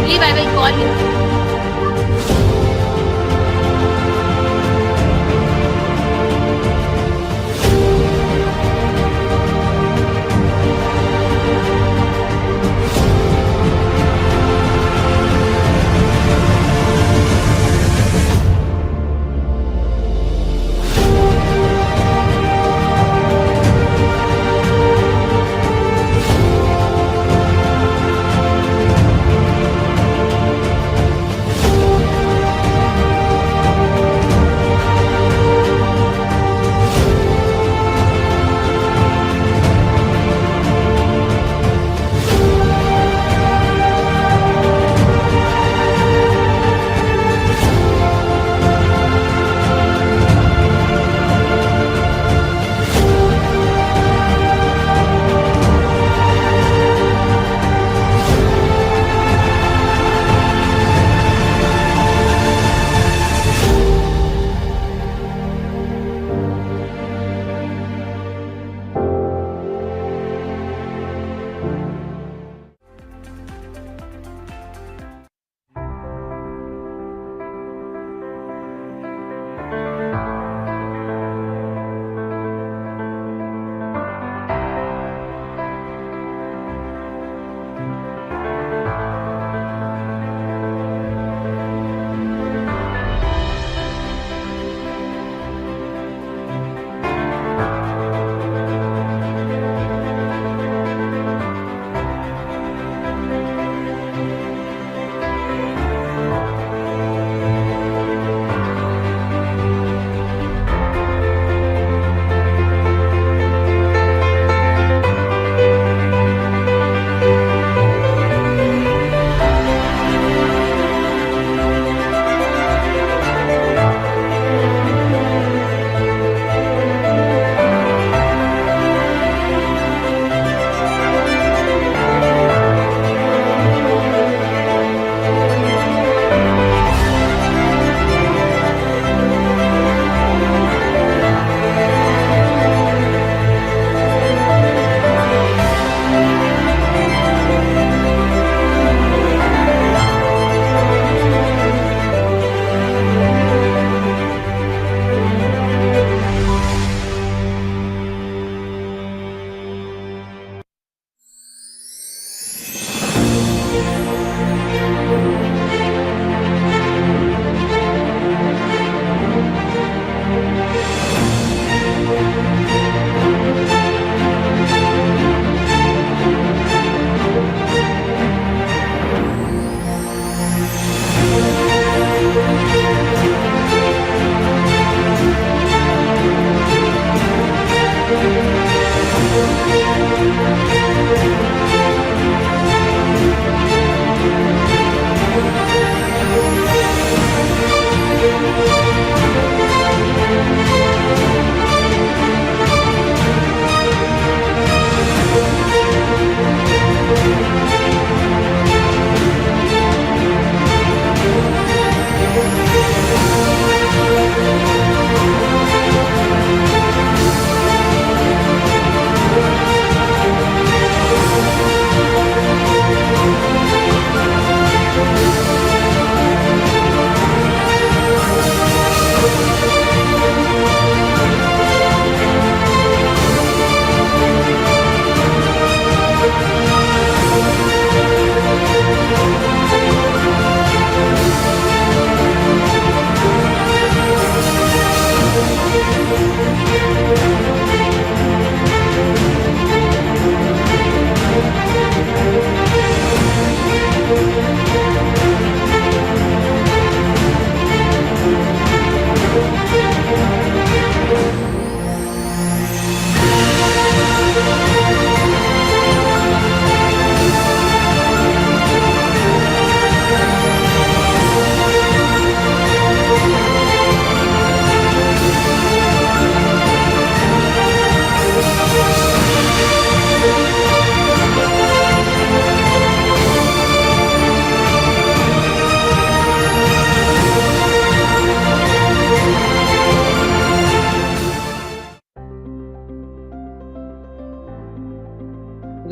Leave, I will call you.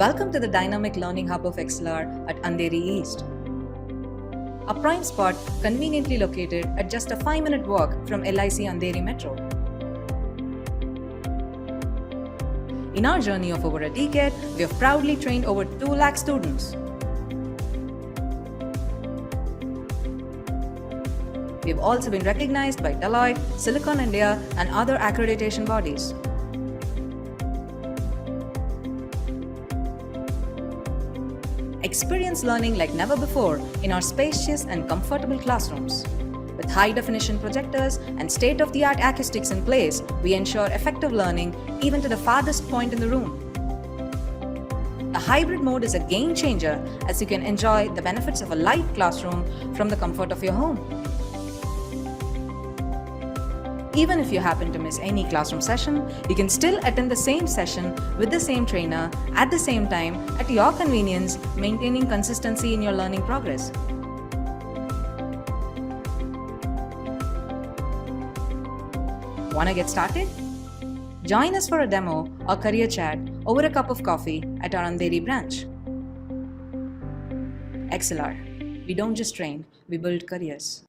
Welcome to the dynamic learning hub of XLR at Andheri East. A prime spot conveniently located at just a 5-minute walk from LIC Andheri Metro. In our journey of over a decade, we have proudly trained over 2 lakh students. We have also been recognized by Deloitte, Silicon India, and other accreditation bodies. Experience learning like never before in our spacious and comfortable classrooms. With high-definition projectors and state-of-the-art acoustics in place, we ensure effective learning even to the farthest point in the room. The hybrid mode is a game changer as you can enjoy the benefits of a light classroom from the comfort of your home. Even if you happen to miss any classroom session, you can still attend the same session with the same trainer at the same time at your convenience, maintaining consistency in your learning progress. Wanna get started? Join us for a demo or career chat over a cup of coffee at our Andheri branch. XLR. We don't just train, we build careers.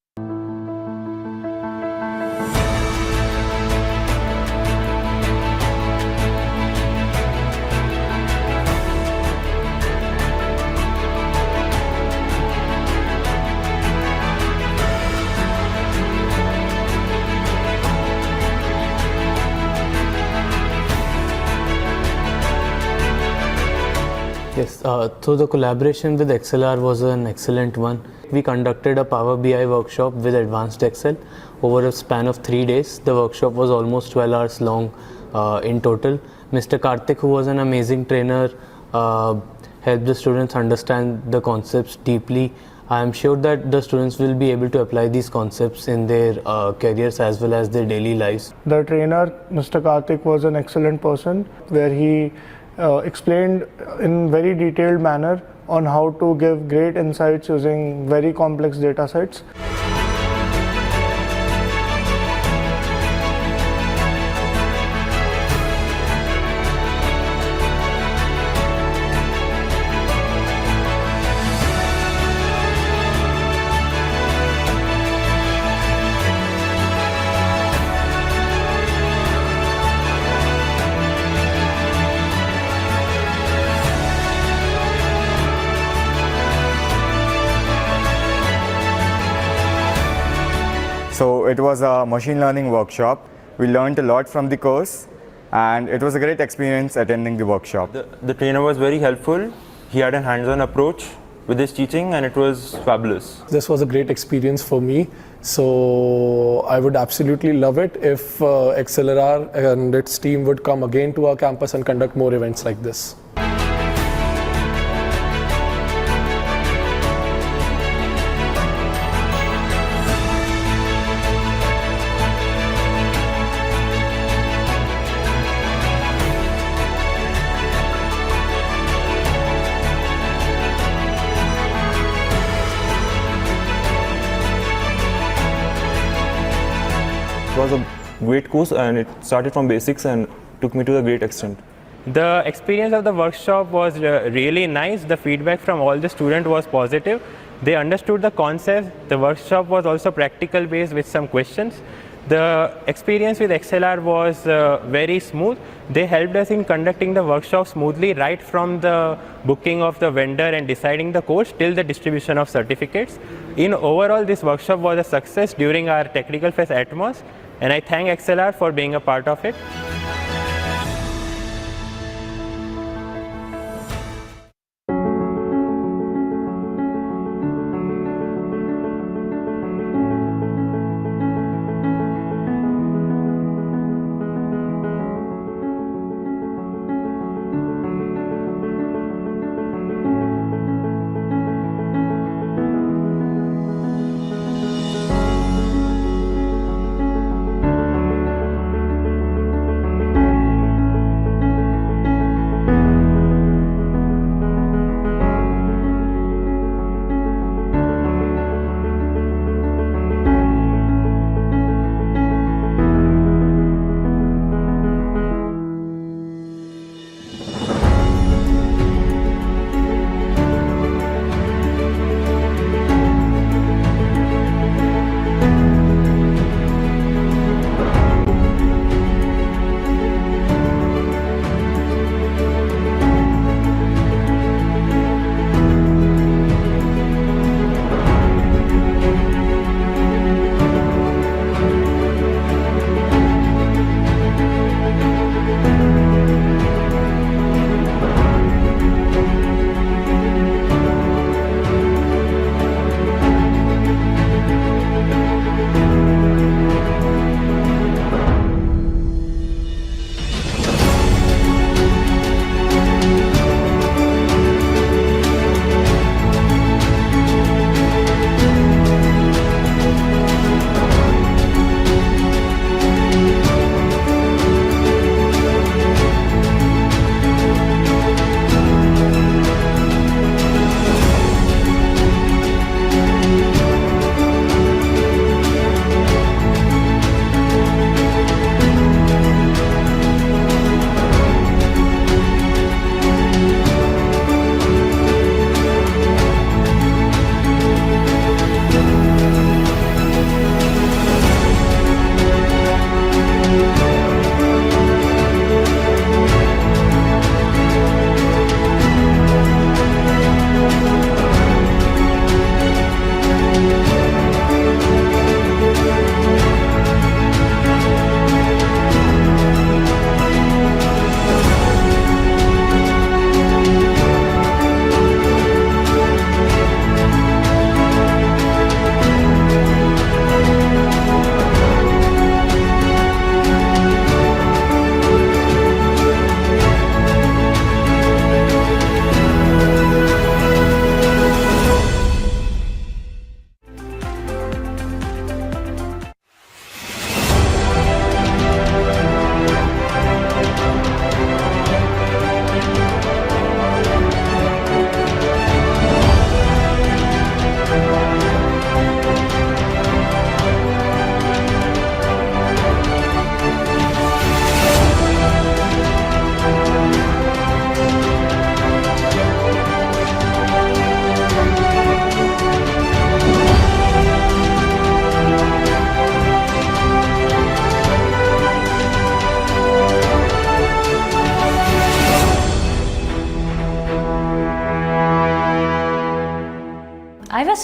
Yes, so the collaboration with XLR was an excellent one. We conducted a Power BI workshop with Advanced Excel over a span of 3 days. The workshop was almost 12 hours long in total. Mr. Karthik, who was an amazing trainer, helped the students understand the concepts deeply. I am sure that the students will be able to apply these concepts in their careers as well as their daily lives. The trainer, Mr. Karthik, was an excellent person where he explained in very detailed manner on how to give great insights using very complex data sets. So it was a machine learning workshop. We learned a lot from the course and it was a great experience attending the workshop. The trainer was very helpful. He had a hands-on approach with his teaching and it was fabulous. This was a great experience for me. So I would absolutely love it if XLR and its team would come again to our campus and conduct more events like this. It was a great course and it started from basics and took me to a great extent. The experience of the workshop was really nice. The feedback from all the students was positive. They understood the concept. The workshop was also practical based with some questions. The experience with XLR was very smooth. They helped us in conducting the workshop smoothly right from the booking of the vendor and deciding the course till the distribution of certificates. In overall, this workshop was a success during our Technical Fest Atmos, and I thank XLR for being a part of it.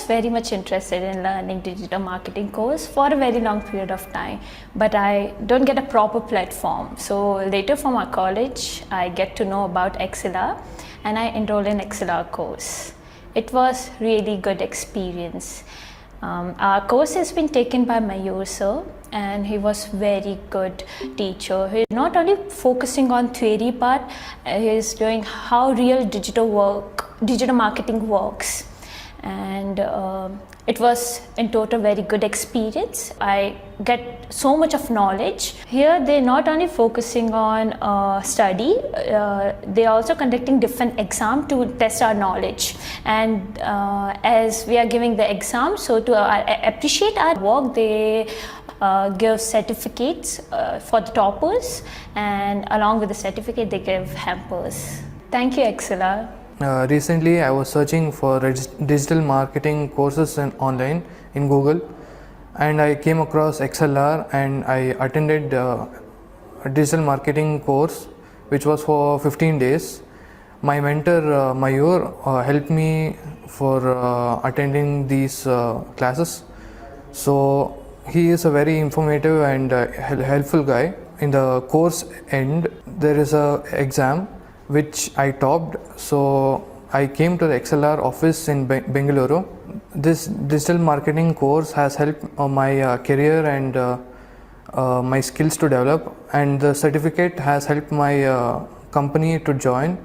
very much interested in learning digital marketing course for a very long period of time, but I don't get a proper platform. So later for my college, I get to know about XLR and I enroll in XLR course. It was really good experience. Our course has been taken by Mayur sir, and he was very good teacher. He's not only focusing on theory part, he's doing how real digital marketing works, and it was in total very good experience. I get so much of knowledge. Here they're not only focusing on study, they're also conducting different exam to test our knowledge, and as we are giving the exam, so to appreciate our work, they give certificates for the toppers, and along with the certificate they give hampers. Thank you, XLR. Recently, I was searching for digital marketing courses online in Google, and I came across XLR, and I attended a digital marketing course which was for 15 days. My mentor Mayur helped me for attending these classes. So he is a very informative and helpful guy. In the course end, there is a exam which I topped, so I came to the XLR office in Bengaluru. This digital marketing course has helped my career and my skills to develop, and the certificate has helped my company to join.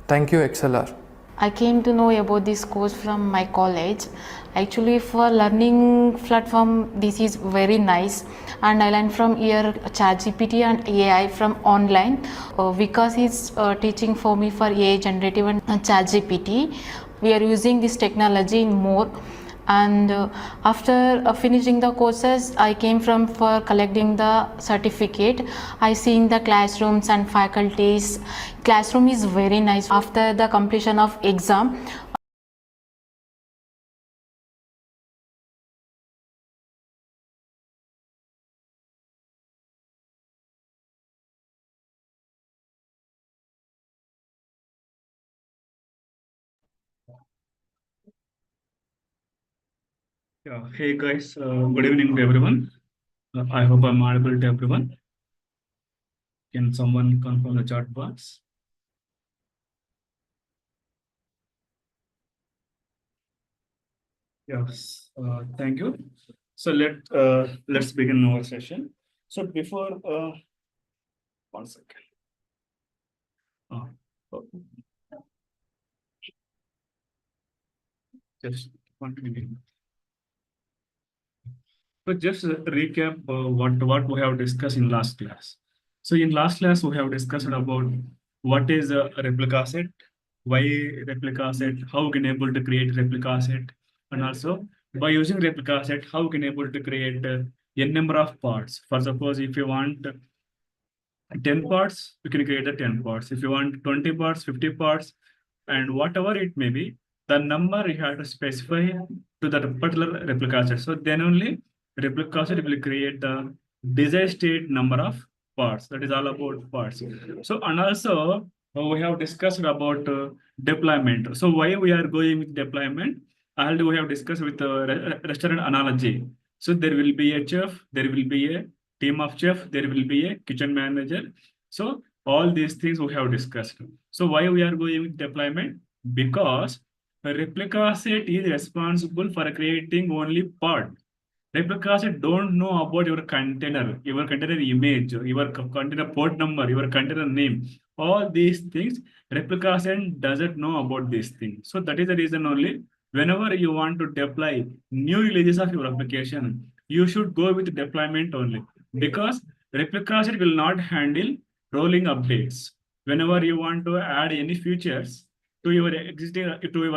Thank you, XLR. I came to know about this course from my college. Actually, for learning platform, this is very nice, and I learned from here ChatGPT and AI from online. Vikas is teaching for me for AI generative and ChatGPT. We are using this technology in more. And after finishing the courses, I came from for collecting the certificate. I seen the classrooms and faculties. Classroom is very nice. After the completion of exam, Yeah. Hey guys, good evening to everyone. I hope I'm audible to everyone. Can someone confirm the chat box? Yes, thank you. So let's begin our session. So before 1 second. Oh. Just 1 minute. So just recap what we have discussed in last class. So in last class we have discussed about what is a replica set, why replica set, how we can able to create replica set, and also by using replica set, how we can able to create n number of parts. For suppose if you want 10 parts, you can create the 10 parts. If you want 20 parts, 50 parts, and whatever it may be, the number you have to specify to that particular replica set. So then only replica set will create the desired state number of parts. That is all about parts. So, and also we have discussed about deployment. So why we are going with deployment? Already we have discussed with the restaurant analogy. So there will be a chef, there will be a team of chef, there will be a kitchen manager. So all these things we have discussed. So why we are going with deployment? Because a replica set is responsible for creating only part. Replica set don't know about your container image, your container port number, your container name. All these things, replica set doesn't know about these things. So that is the reason only whenever you want to deploy new releases of your application, you should go with deployment only, because replica set will not handle rolling updates. Whenever you want to add any features to your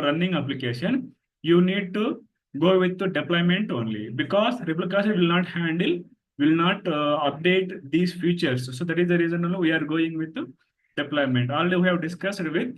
running application, you need to go with the deployment only, because replica set will not update these features. So that is the reason only we are going with the deployment. Already we have discussed with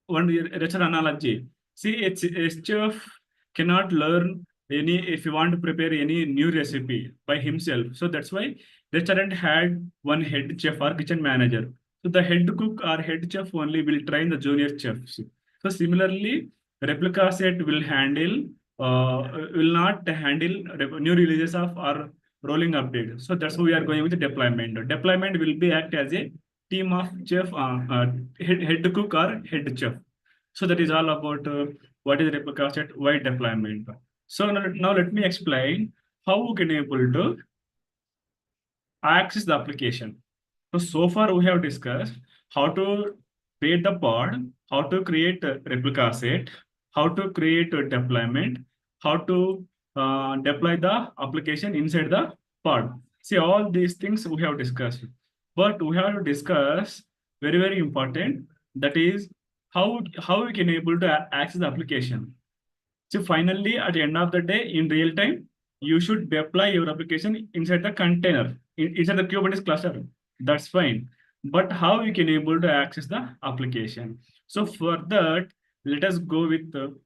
one restaurant analogy. See, a chef cannot learn if you want to prepare any new recipe by himself. So that's why restaurant had one head chef or kitchen manager. So the head cook or head chef only will train the junior chefs. So similarly, replica set will handle will not handle new releases of or rolling update. So that's why we are going with the deployment. Deployment will be act as a team of chef, head cook or head chef. So that is all about what is replica set, why deployment. So now let me explain how we can able to access the application. So far we have discussed how to create the pod, how to create a replica set, how to create a deployment, how to deploy the application inside the pod. See, all these things we have discussed, but we have to discuss very important, that is how we can able to access the application. So finally, at the end of the day, in real time, you should deploy your application inside the container, inside the Kubernetes cluster. That's fine. But how you can able to access the application? So for that, let us go with the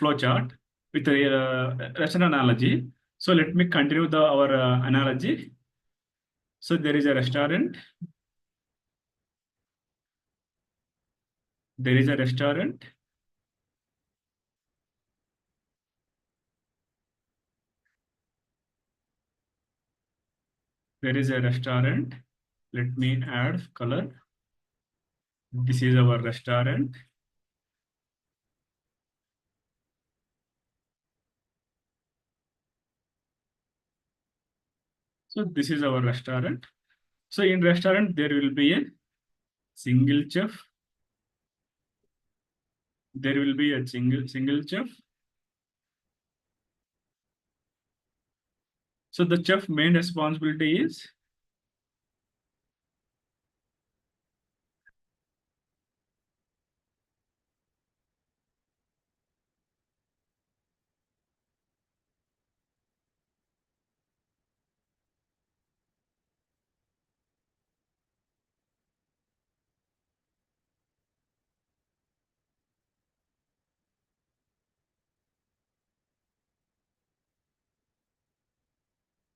flowchart with the restaurant analogy. So let me continue our analogy. So there is a restaurant. There is a restaurant. There is a restaurant. Let me add color. This is our restaurant. So this is our restaurant. So in restaurant, there will be a single chef. There will be a single chef. So the chef main responsibility is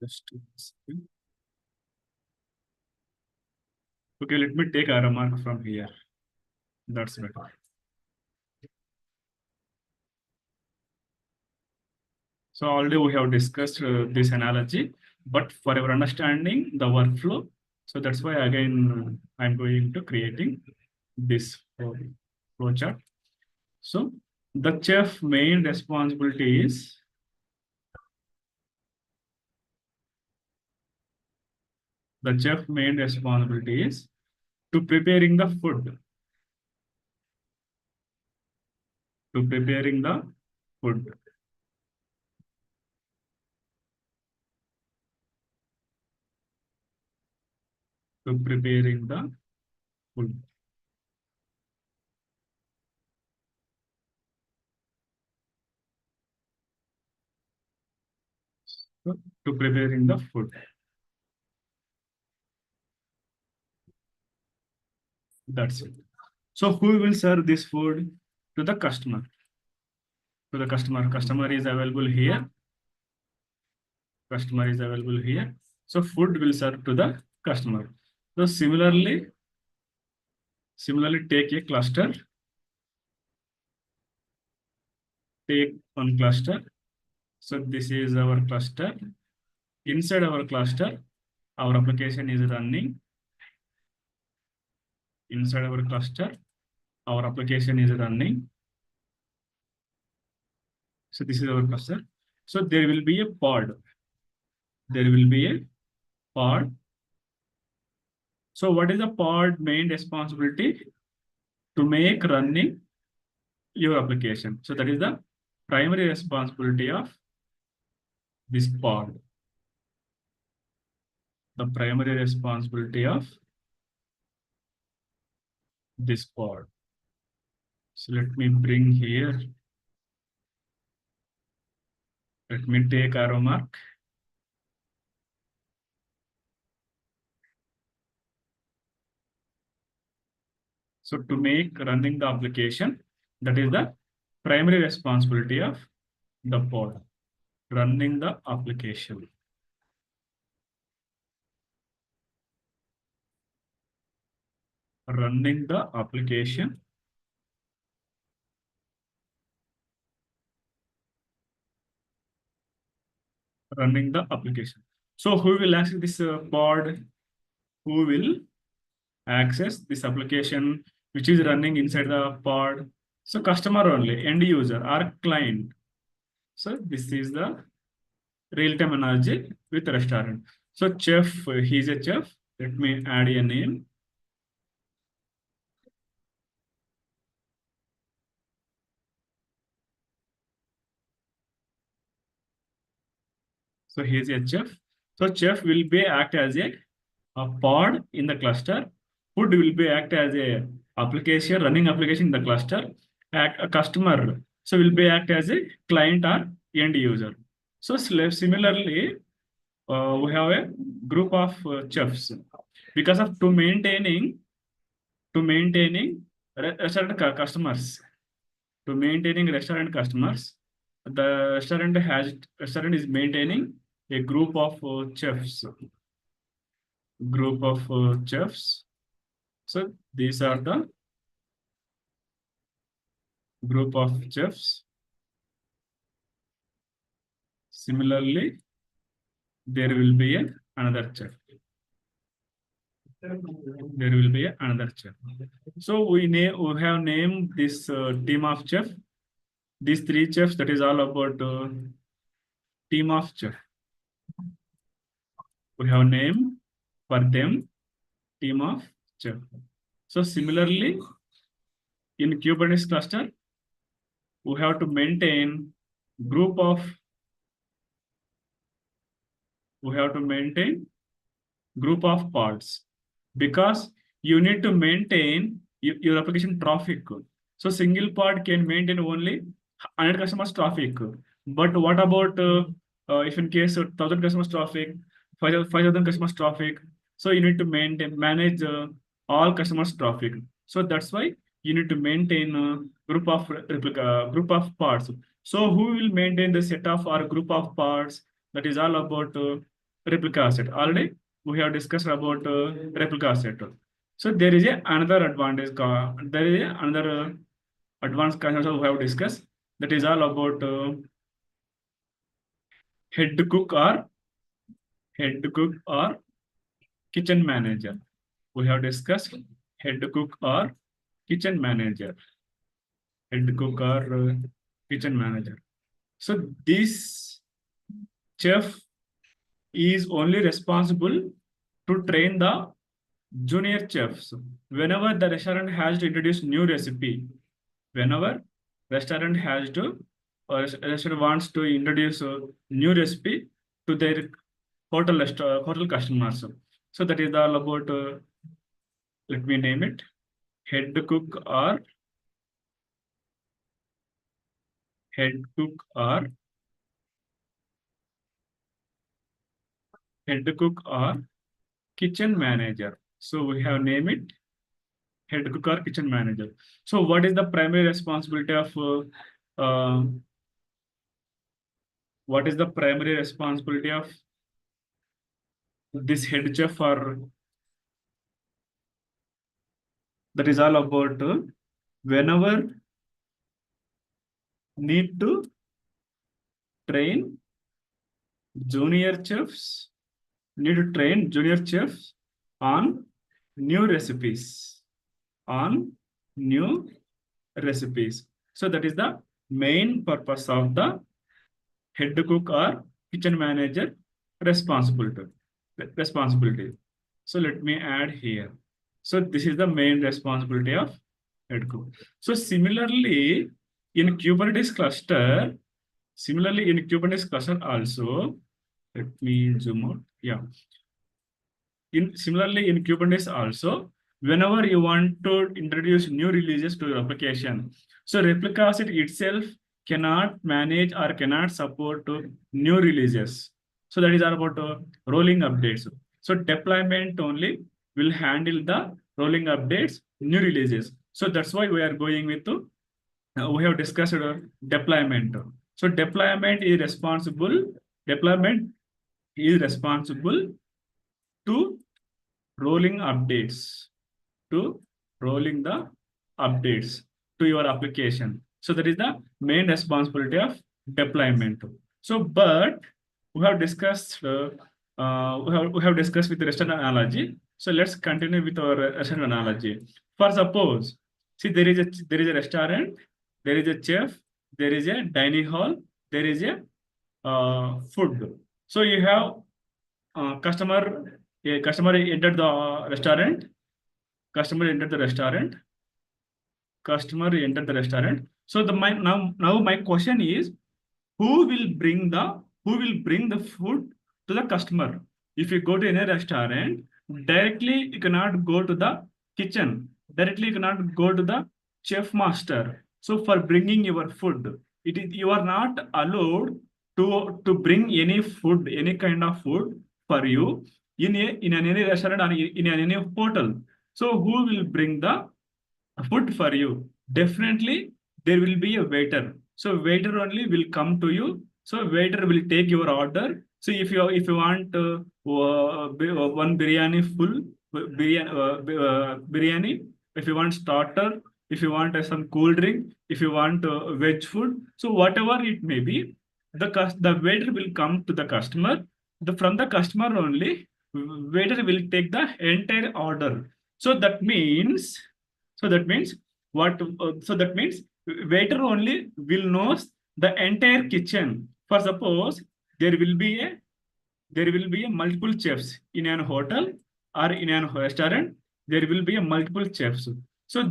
just a second. Okay, let me take a remark from here. That's better. So already we have discussed this analogy, but for your understanding the workflow, so that's why again I'm going to creating this flowchart. So the chef main responsibility is to preparing the food. To preparing the food. To preparing the food. To preparing the food. That's it. So who will serve this food? To the customer. To the customer. Customer is available here. Customer is available here. So food will serve to the customer. So similarly take a cluster. Take one cluster. So this is our cluster. Inside our cluster, our application is running. Inside our cluster, our application is running. So this is our cluster. So there will be a pod. There will be a pod. So what is the pod main responsibility? To make running your application. So that is the primary responsibility of this pod. The primary responsibility of this pod. So let me bring here. Let me take arrow mark. So to make running the application, that is the primary responsibility of the pod. Running the application. Running the application running the application. So who will access this pod? Who will access this application which is running inside the pod? So customer only, end user or client. So this is the real-time analogy with restaurant. So chef, he's a chef. Let me add a name. So here's a chef. So chef will be act as a pod in the cluster. Food will be act as a application, running application in the cluster. A customer, so will be act as a client or end user. So similarly, we have a group of chefs because of to maintaining restaurant customers. To maintaining restaurant customers, the restaurant is maintaining a group of chefs. Group of chefs. So these are the group of chefs. Similarly, there will be another chef. There will be another chef. So we have named this team of chef. These three chefs, that is all about team of chef. We have name for them, team of chef. So similarly, in Kubernetes cluster, we have to maintain group of pods because you need to maintain your application traffic. So single pod can maintain only 100 customers traffic. But what about if in case 1,000 customers traffic, 5,000 customers traffic? So you need to manage all customers traffic. So that's why you need to maintain a group of pods. So who will maintain the set of or group of pods? That is all about replica set. Already we have discussed about replica set. So there is another advantage. There is another advanced concept we have discussed. That is all about head cook or kitchen manager. We have discussed head cook or kitchen manager. Head cook or kitchen manager. So this chef is only responsible to train the junior chefs. Whenever the restaurant has to introduce new recipe, whenever restaurant wants to introduce a new recipe to their hotel customers. So that is all about, let me name it, head cook or kitchen manager. So we have named it head cook or kitchen manager. So what is the primary responsibility of this head chef? Or that is all about whenever need to train junior chefs on new recipes. So that is the main purpose of the head cook or kitchen manager responsibility. So let me add here. So this is the main responsibility of head cook. So similarly, in Kubernetes cluster also, let me zoom out. Yeah. Similarly, in Kubernetes also, whenever you want to introduce new releases to your application, so replica set itself cannot manage or cannot support new releases. So that is all about rolling updates. So deployment only will handle the rolling updates, new releases. So that's why we are going with we have discussed deployment. So deployment is responsible to rolling the updates to your application. So that is the main responsibility of deployment. So, but we have discussed we have discussed with the restaurant analogy. So let's continue with our restaurant analogy. For suppose, see there is a restaurant, there is a chef, there is a dining hall, there is a food. So you have customer entered the restaurant. Customer entered the restaurant. Customer entered the restaurant. So now my question is, who will bring the food to the customer? If you go to any restaurant, directly you cannot go to the kitchen. Directly you cannot go to the chef master. So for bringing your food, you are not allowed to bring any food, any kind of food for you in any restaurant or in any hotel. So who will bring the food for you? Definitely there will be a waiter. So waiter only will come to you. So waiter will take your order. So if you want one biryani full biryani, if you want starter, if you want some cool drink, if you want veg food, so whatever it may be, the waiter will come to the customer. From the customer only, waiter will take the entire order. So that means what? So that means waiter only will know the entire kitchen. For suppose there will be a multiple chefs in an hotel or in an restaurant. There will be a multiple chefs. So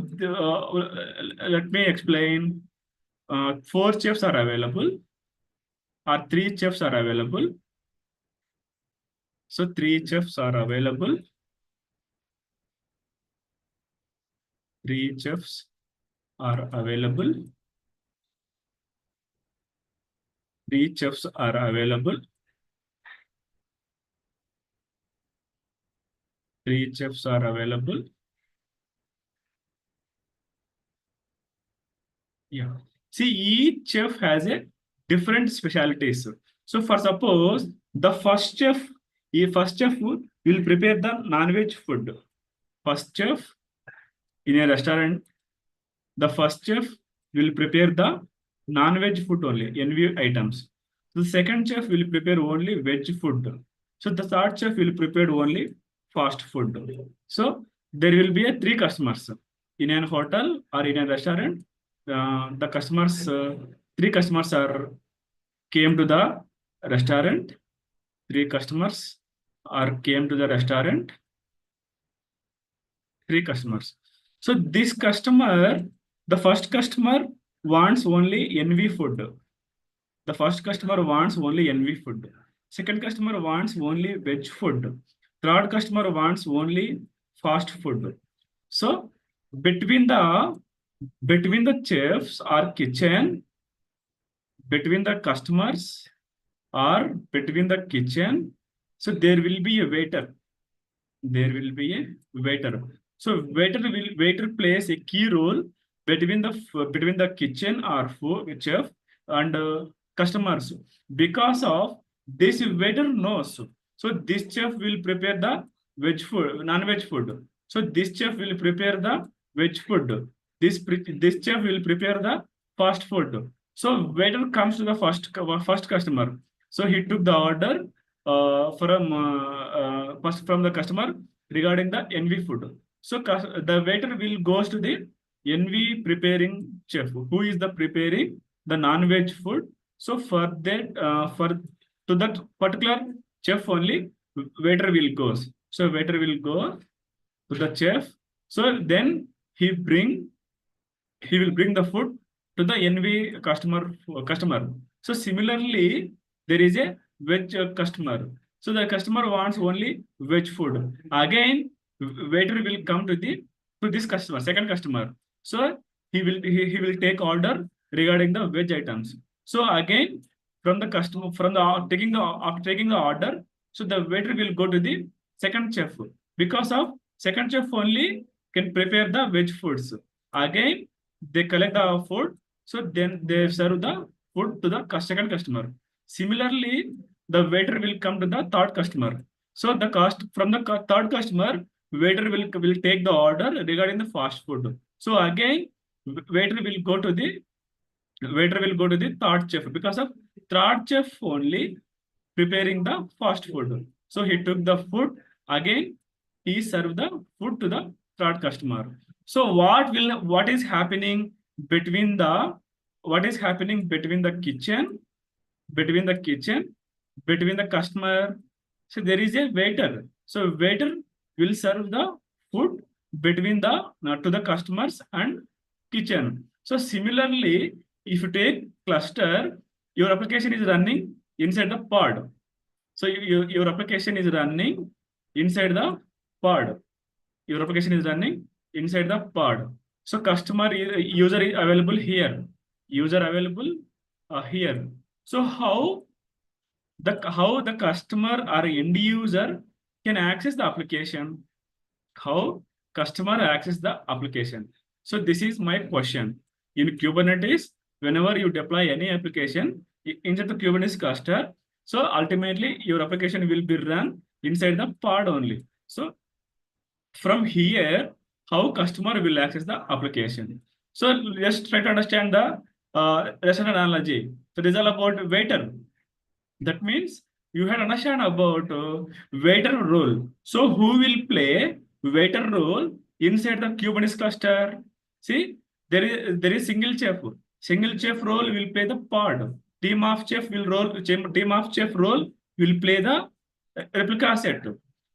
let me explain. 4 chefs are available, or 3 chefs are available. So 3 chefs are available. 3 chefs are available. 3 chefs are available. 3 chefs are available. Yeah. See, each chef has a different specialties. So for suppose the first chef will prepare the non-veg food. First chef in a restaurant, the first chef will prepare the non-veg food only, NV items. The second chef will prepare only veg food. So the third chef will prepare only fast food. So there will be 3 customers in an hotel or in a restaurant. The customers, 3 customers came to the restaurant. 3 customers came to the restaurant. 3 customers. So this customer, the first customer wants only NV food. The first customer wants only NV food. Second customer wants only veg food. Third customer wants only fast food. So between the chefs or kitchen, between the customers or between the kitchen, so there will be a waiter. There will be a waiter. So waiter plays a key role between the kitchen or food chef and customers. Because of this, waiter knows. So this chef will prepare the veg food, non-veg food. So this chef will prepare the veg food. This chef will prepare the fast food. So waiter comes to the first customer. So he took the order from the customer regarding the NV food. So the waiter will goes to the NV preparing chef, who is the preparing the non-veg food. So for that to that particular chef only, waiter will goes. So waiter will go to the chef. So then he will bring the food to the NV customer. So similarly, there is a veg customer. So the customer wants only veg food. Again, waiter will come to this customer, second customer. So he will take order regarding the veg items. So again, from the customer, taking the order, so the waiter will go to the second chef, because of second chef only can prepare the veg foods. Again, they collect the food, so then they serve the food to the second customer. Similarly, the waiter will come to the third customer. So from the third customer, waiter will take the order regarding the fast food. So again, waiter will go to the third chef, because of third chef only preparing the fast food. So he took the food, again he served the food to the third customer. So what is happening between the kitchen, between the kitchen, between the customer? So there is a waiter. So waiter will serve the food between the to the customers and kitchen. So similarly, if you take cluster, your application is running inside the pod. So your application is running inside the pod. Your application is running inside the pod. So user is available here. User available here. So how the customer or end user can access the application? How customer access the application? So this is my question. In Kubernetes, whenever you deploy any application inside the Kubernetes cluster, so ultimately your application will be run inside the pod only. So from here, how customer will access the application? So let's try to understand the restaurant analogy. So this is all about waiter. That means you had understand about waiter role. So who will play waiter role inside the Kubernetes cluster? See, there is single chef. Single chef role will play the pod. Team of chef role will play the replica set.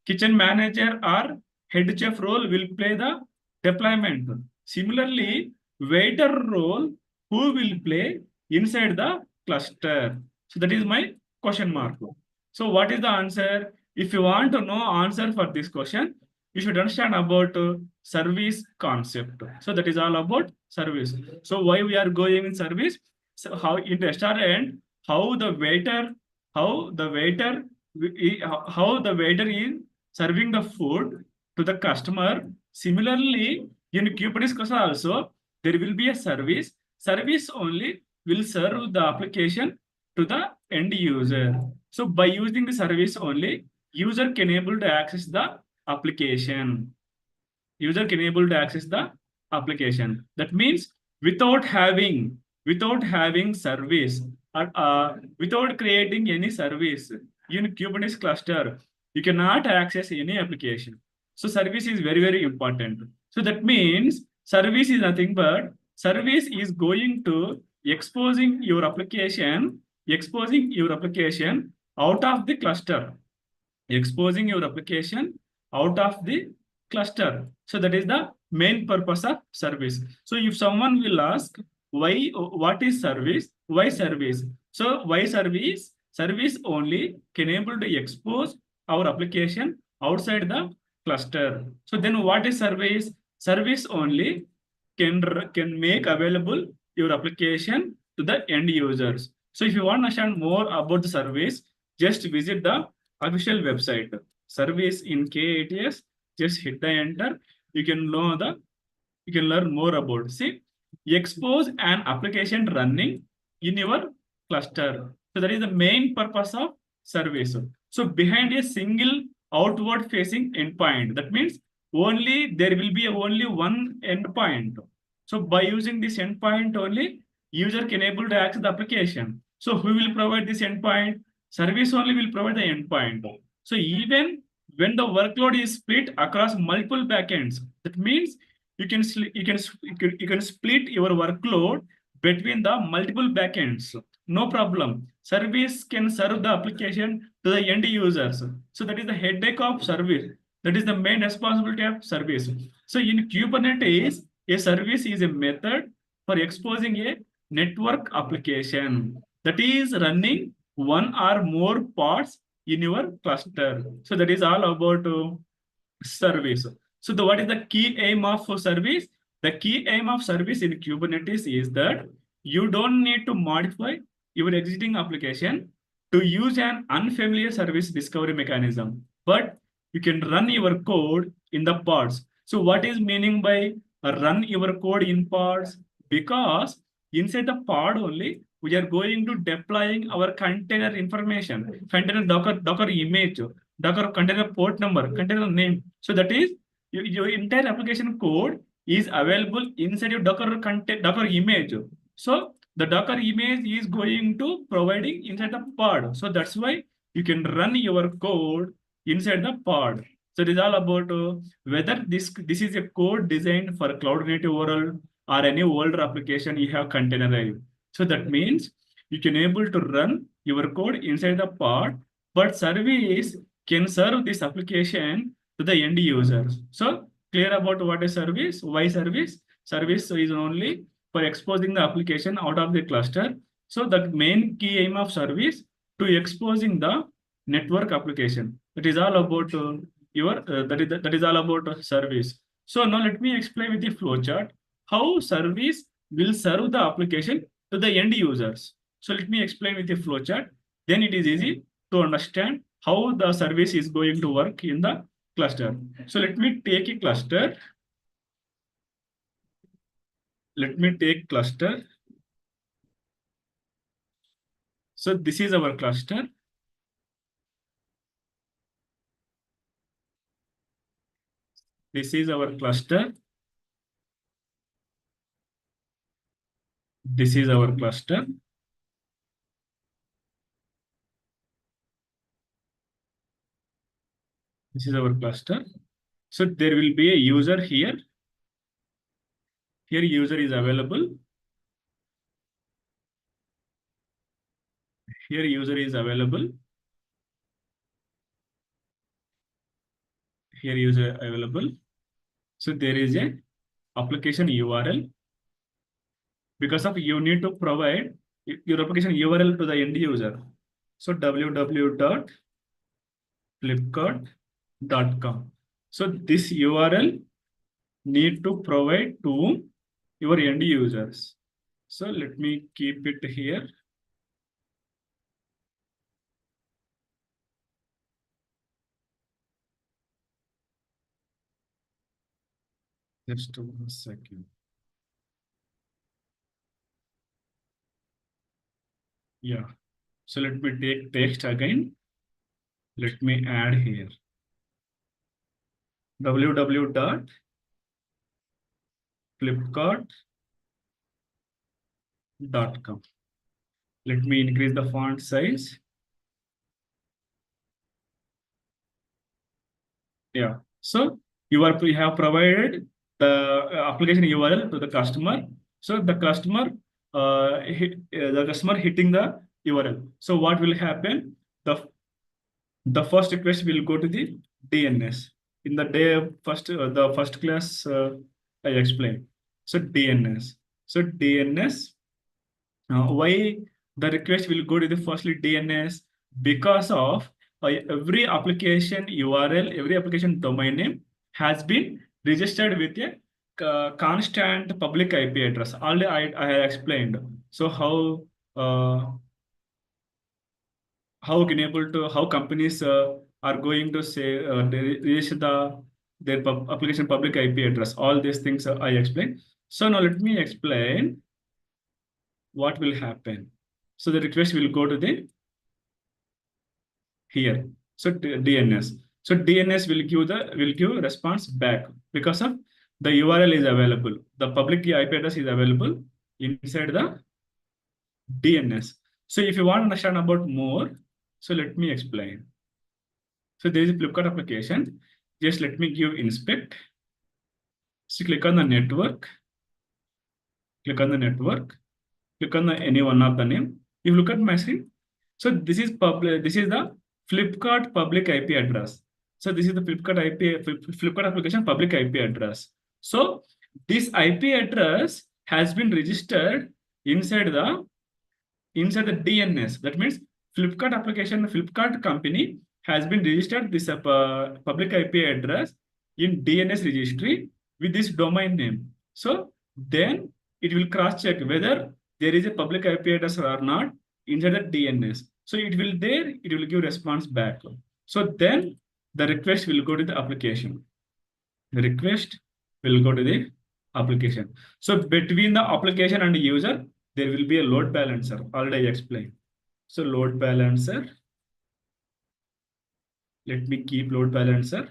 Kitchen manager or head chef role will play the deployment. Similarly, waiter role, who will play inside the cluster? So that is my question mark. So what is the answer? If you want to know answer for this question, you should understand about service concept. So that is all about service. So why we are going in service? So how in restaurant, how the waiter is serving the food to the customer. Similarly, in Kubernetes cluster also, there will be a service. Service only will serve the application to the end user. So by using the service only, user can able to access the application. User can able to access the application. That means without having service or without creating any service in Kubernetes cluster, you cannot access any application. So service is very, very important. So that means service is nothing but service is going to exposing your application out of the cluster. Exposing your application out of the cluster. So that is the main purpose of service. So if someone will ask, what is service? Why service? So why service? Service only can able to expose our application outside the cluster. So then what is service? Service only can make available your application to the end users. So if you want to understand more about the service, just visit the official website. Service in K8s, just hit the enter. You can learn more about. See, expose an application running in your cluster. So that is the main purpose of service. So behind a single outward facing endpoint, that means there will be only one endpoint. So by using this endpoint only, user can able to access the application. So who will provide this endpoint? Service only will provide the endpoint. So even when the workload is split across multiple backends, that means you can split your workload between the multiple backends. No problem. Service can serve the application to the end users. So that is the headache of service. That is the main responsibility of service. So in Kubernetes, a service is a method for exposing a network application that is running one or more pods in your cluster. So that is all about service. So what is the key aim of service? The key aim of service in Kubernetes is that you don't need to modify your existing application to use an unfamiliar service discovery mechanism, but you can run your code in the pods. So what is meaning by run your code in pods? Because inside the pod only, we are going to deploying our container information, container Docker image, Docker container port number, container name. So that is your entire application code is available inside your Docker image. So the Docker image is going to providing inside the pod. So that's why you can run your code inside the pod. So it is all about whether this is a code designed for a cloud native world or any older application you have containerized. So that means you can able to run your code inside the pod, but service can serve this application to the end users. So clear about what is service? Why service? Service is only for exposing the application out of the cluster. So the main key aim of service to exposing the network application. That is all about that is all about service. So now let me explain with the flowchart how service will serve the application to the end users. So let me explain with the flowchart. Then it is easy to understand how the service is going to work in the cluster. So let me take a cluster. Let me take cluster. So this is our cluster. This is our cluster. This is our cluster. This is our cluster. So there will be a user here. Here user is available. Here user is available. Here user available. So there is a application URL. Because of you need to provide your application URL to the end user. So www.flipkart.com. So this URL need to provide to your end users. So let me keep it here. Just 1 second. Yeah. So let me take text again. Let me add here. www.flipkart.com. Let me increase the font size. Yeah. So you have provided the application URL to the customer. So the customer hitting the URL. So what will happen? The first request will go to the DNS. In the the first class I explained. So DNS. So DNS. Why the request will go to the firstly DNS? Because of every application URL, every application domain name has been registered with a constant public IP address. Already I have explained. So how companies are going to say they register their application public IP address. All these things I explained. So now let me explain what will happen. So the request will go to the here. So DNS. So DNS will give response back because of the URL is available. The public IP address is available inside the DNS. So if you want to understand about more, so let me explain. So there is a Flipkart application. Just let me give inspect. So click on the network. Click on the network. Click on any one of the name. If you look at my screen, so this is public. This is the Flipkart public IP address. So this is the Flipkart application public IP address. So this IP address has been registered inside the DNS. That means Flipkart application, Flipkart company has been registered this public IP address in DNS registry with this domain name. So then it will cross check whether there is a public IP address or not inside the DNS. So it will give response back. So then the request will go to the application. The request will go to the application. So between the application and the user, there will be a load balancer. Already I explained. So load balancer. Let me keep load balancer.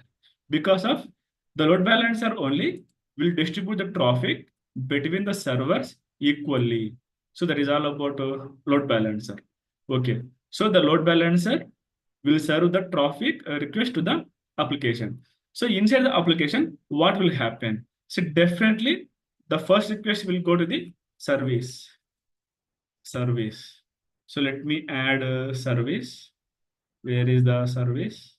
Because of the load balancer only will distribute the traffic between the servers equally. So that is all about load balancer. Okay. So the load balancer will serve the traffic request to the application. So inside the application, what will happen? So definitely the first request will go to the service. So let me add a service. Where is the service?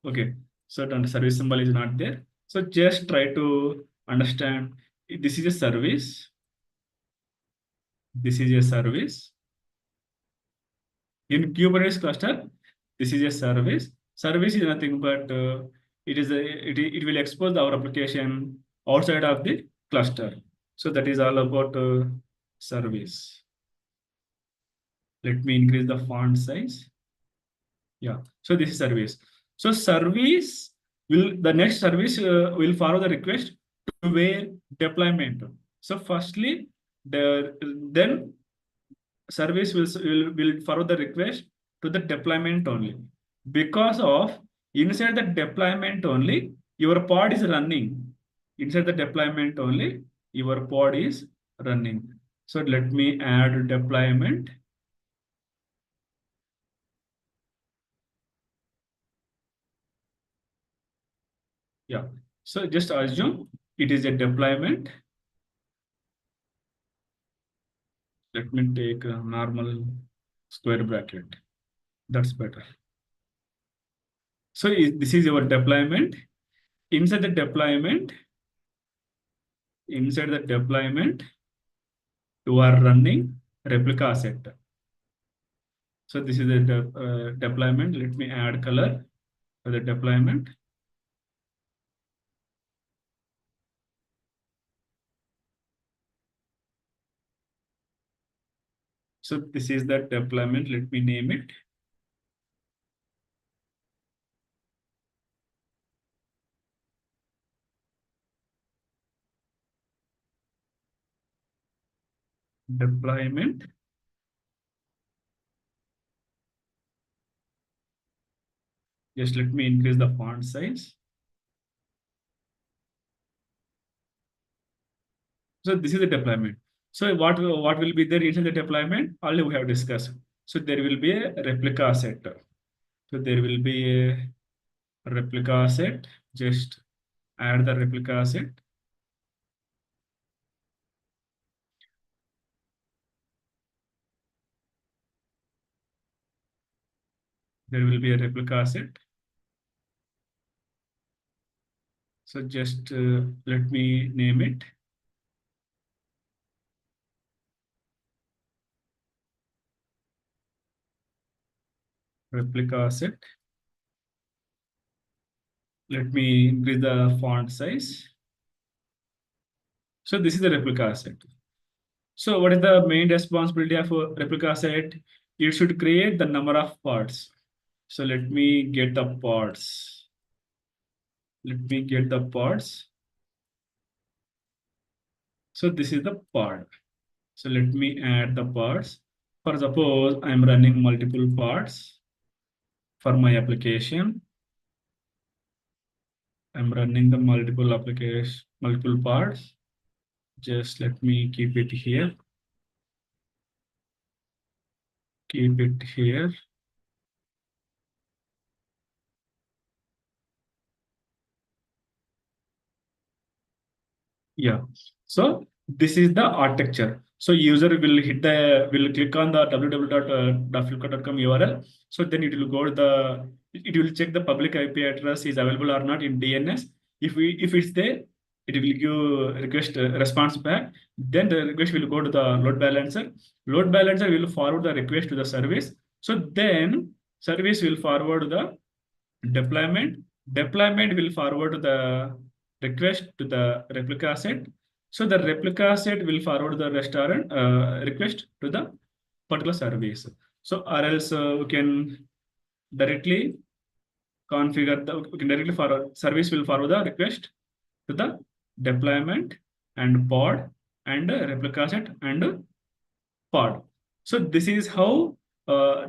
Okay, so the service symbol is not there. So just try to understand, this is a service. This is a service. In Kubernetes cluster, this is a service. Service is nothing but it will expose our application outside of the cluster. So that is all about service. Let me increase the font size. Yeah, so this is service. So service the next service will follow the request to where deployment. So firstly, then service will forward the request to the deployment only. Because of inside the deployment only, your pod is running. Inside the deployment only, your pod is running. So let me add deployment. Yeah, so just assume it is a deployment. Let me take a normal square bracket. That's better. So this is your deployment. Inside the deployment, you are running replica set. So this is the deployment. Let me add color for the deployment. So this is the deployment. Let me name it. Deployment. Just let me increase the font size. So this is the deployment. So what will be there inside the deployment? Already we have discussed. So there will be a replica set. So there will be a replica set. Just add the replica set. There will be a replica set. So just let me name it. Replica set. Let me increase the font size. So this is the replica set. So what is the main responsibility of a replica set? It should create the number of pods. So let me get the pods. So this is the pod. So let me add the pods. For suppose I'm running multiple pods for my application. I'm running the multiple pods. Just let me keep it here. Keep it here. Yeah. So this is the architecture. So user will click on the www.flipkart.com URL. So then it will go to it will check the public IP address is available or not in DNS. If it's there, it will give request response back. Then the request will go to the load balancer. Load balancer will forward the request to the service. So then service will forward the deployment. Deployment will forward the request to the replica set. So the replica set will forward the request to the particular service. So or else we can directly configure service will forward the request to the deployment and pod and replica set and pod. So this is how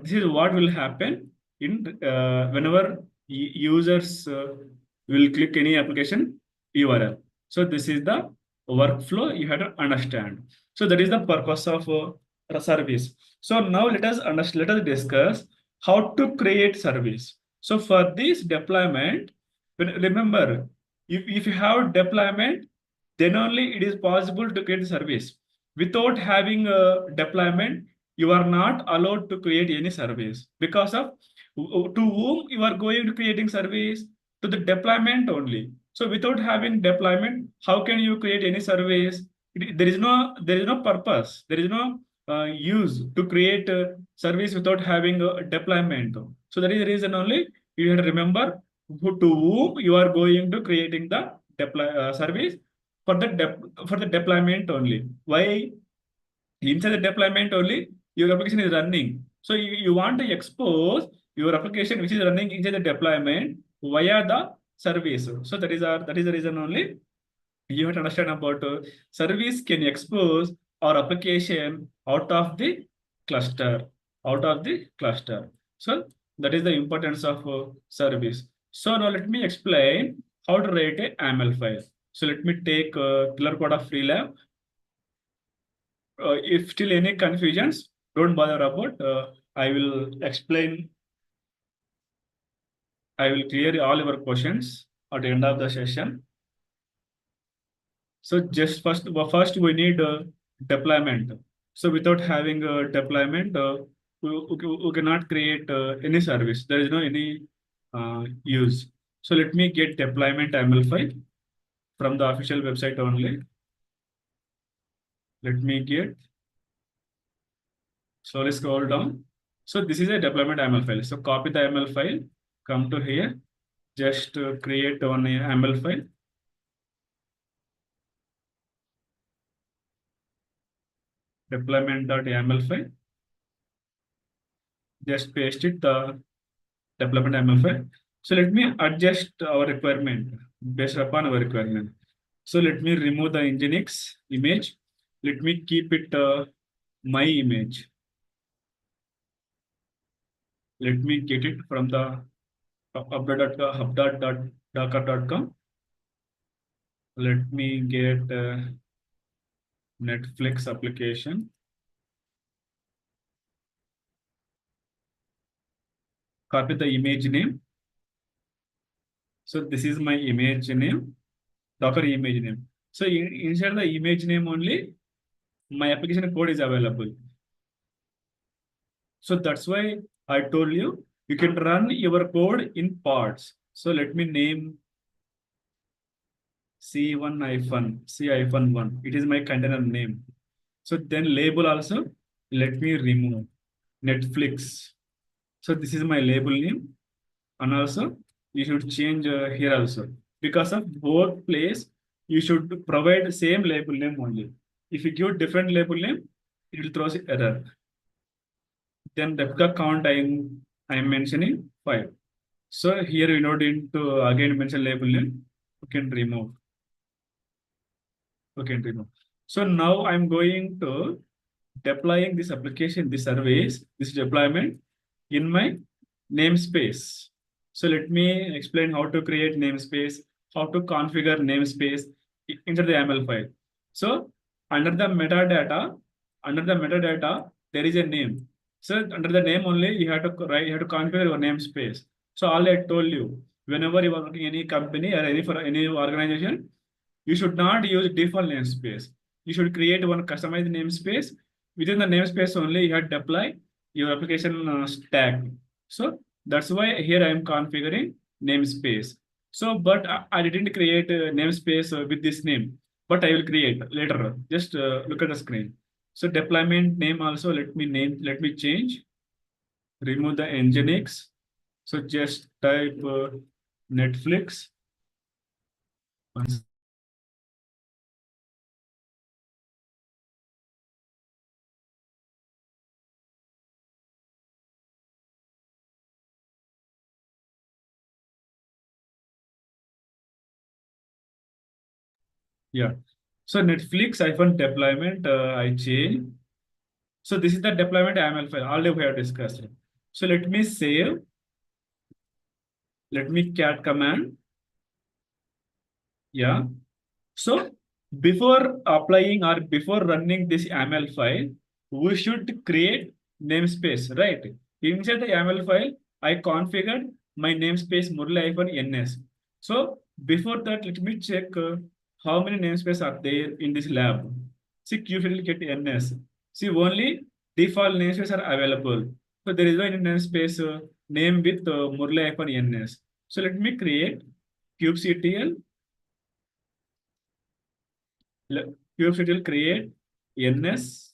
this is what will happen in whenever users will click any application URL. So this is the workflow you have to understand. So that is the purpose of service. So now let us discuss how to create service. So for this deployment, remember, if you have deployment, then only it is possible to create service. Without having a deployment, you are not allowed to create any service because of to whom you are going to creating service, to the deployment only. So without having deployment, how can you create any service? There is no purpose. There is no use to create a service without having a deployment. So that is the reason only you have to remember to whom you are going to creating the service for the deployment only. Why? Inside the deployment only, your application is running. So you want to expose your application which is running inside the deployment via the service. So that is the reason only you have to understand about service can expose our application out of the cluster, So that is the importance of service. So now let me explain how to write a YAML file. So let me take killer code of FreeLab. If still any confusions, don't bother about. I will explain. I will clear all your questions at the end of the session. So just first we need deployment. So without having a deployment, we cannot create any service. There is no any use. So let me get deployment YAML file from the official website only. Let me get. Slowly scroll down. So this is a deployment YAML file. So copy the YAML file, come to here, just create one YAML file. Deployment.yaml file. Just paste it, the deployment YAML file. So let me adjust our requirement based upon our requirement. So let me remove the Nginx image. Let me keep it my image. Let me get it from the hub.docker.com. Let me get Netflix application. Copy the image name. So this is my image name, Docker image name. So inside the image name only, my application code is available. So that's why I told you, you can run your code in parts. So let me name C1-1. It is my container name. So then label also, let me remove Netflix. So this is my label name. And also you should change here also. Because of both place, you should provide same label name only. If you give different label name, it will throw error. Then replica count I am mentioning 5. So here we don't to again mention label name. You can remove. So now I'm going to deploying this application, this service, this deployment in my namespace. So let me explain how to create namespace, how to configure namespace into the YAML file. So under the metadata, there is a name. So under the name only, you have to configure your namespace. So all I told you, whenever you are working in any company or any organization, you should not use default namespace. You should create one customized namespace. Within the namespace only, you have to deploy your application stack. So that's why here I am configuring namespace. So, but I didn't create a namespace with this name, but I will create later. Just look at the screen. So deployment name also, let me change. Remove the Nginx. So just type Netflix. Yeah. So Netflix-deployment, I change. So this is the deployment YAML file. Already we have discussed it. So let me save. Let me cat command. Yeah. So before applying or before running this YAML file, we should create namespace, right? Inside the YAML file, I configured my namespace Murli-ns. So before that, let me check how many namespaces are there in this lab. See, get ns. See, only default namespaces are available. So there is no any namespace name with Murli-ns. So let me create kubectl. Kubectl create ns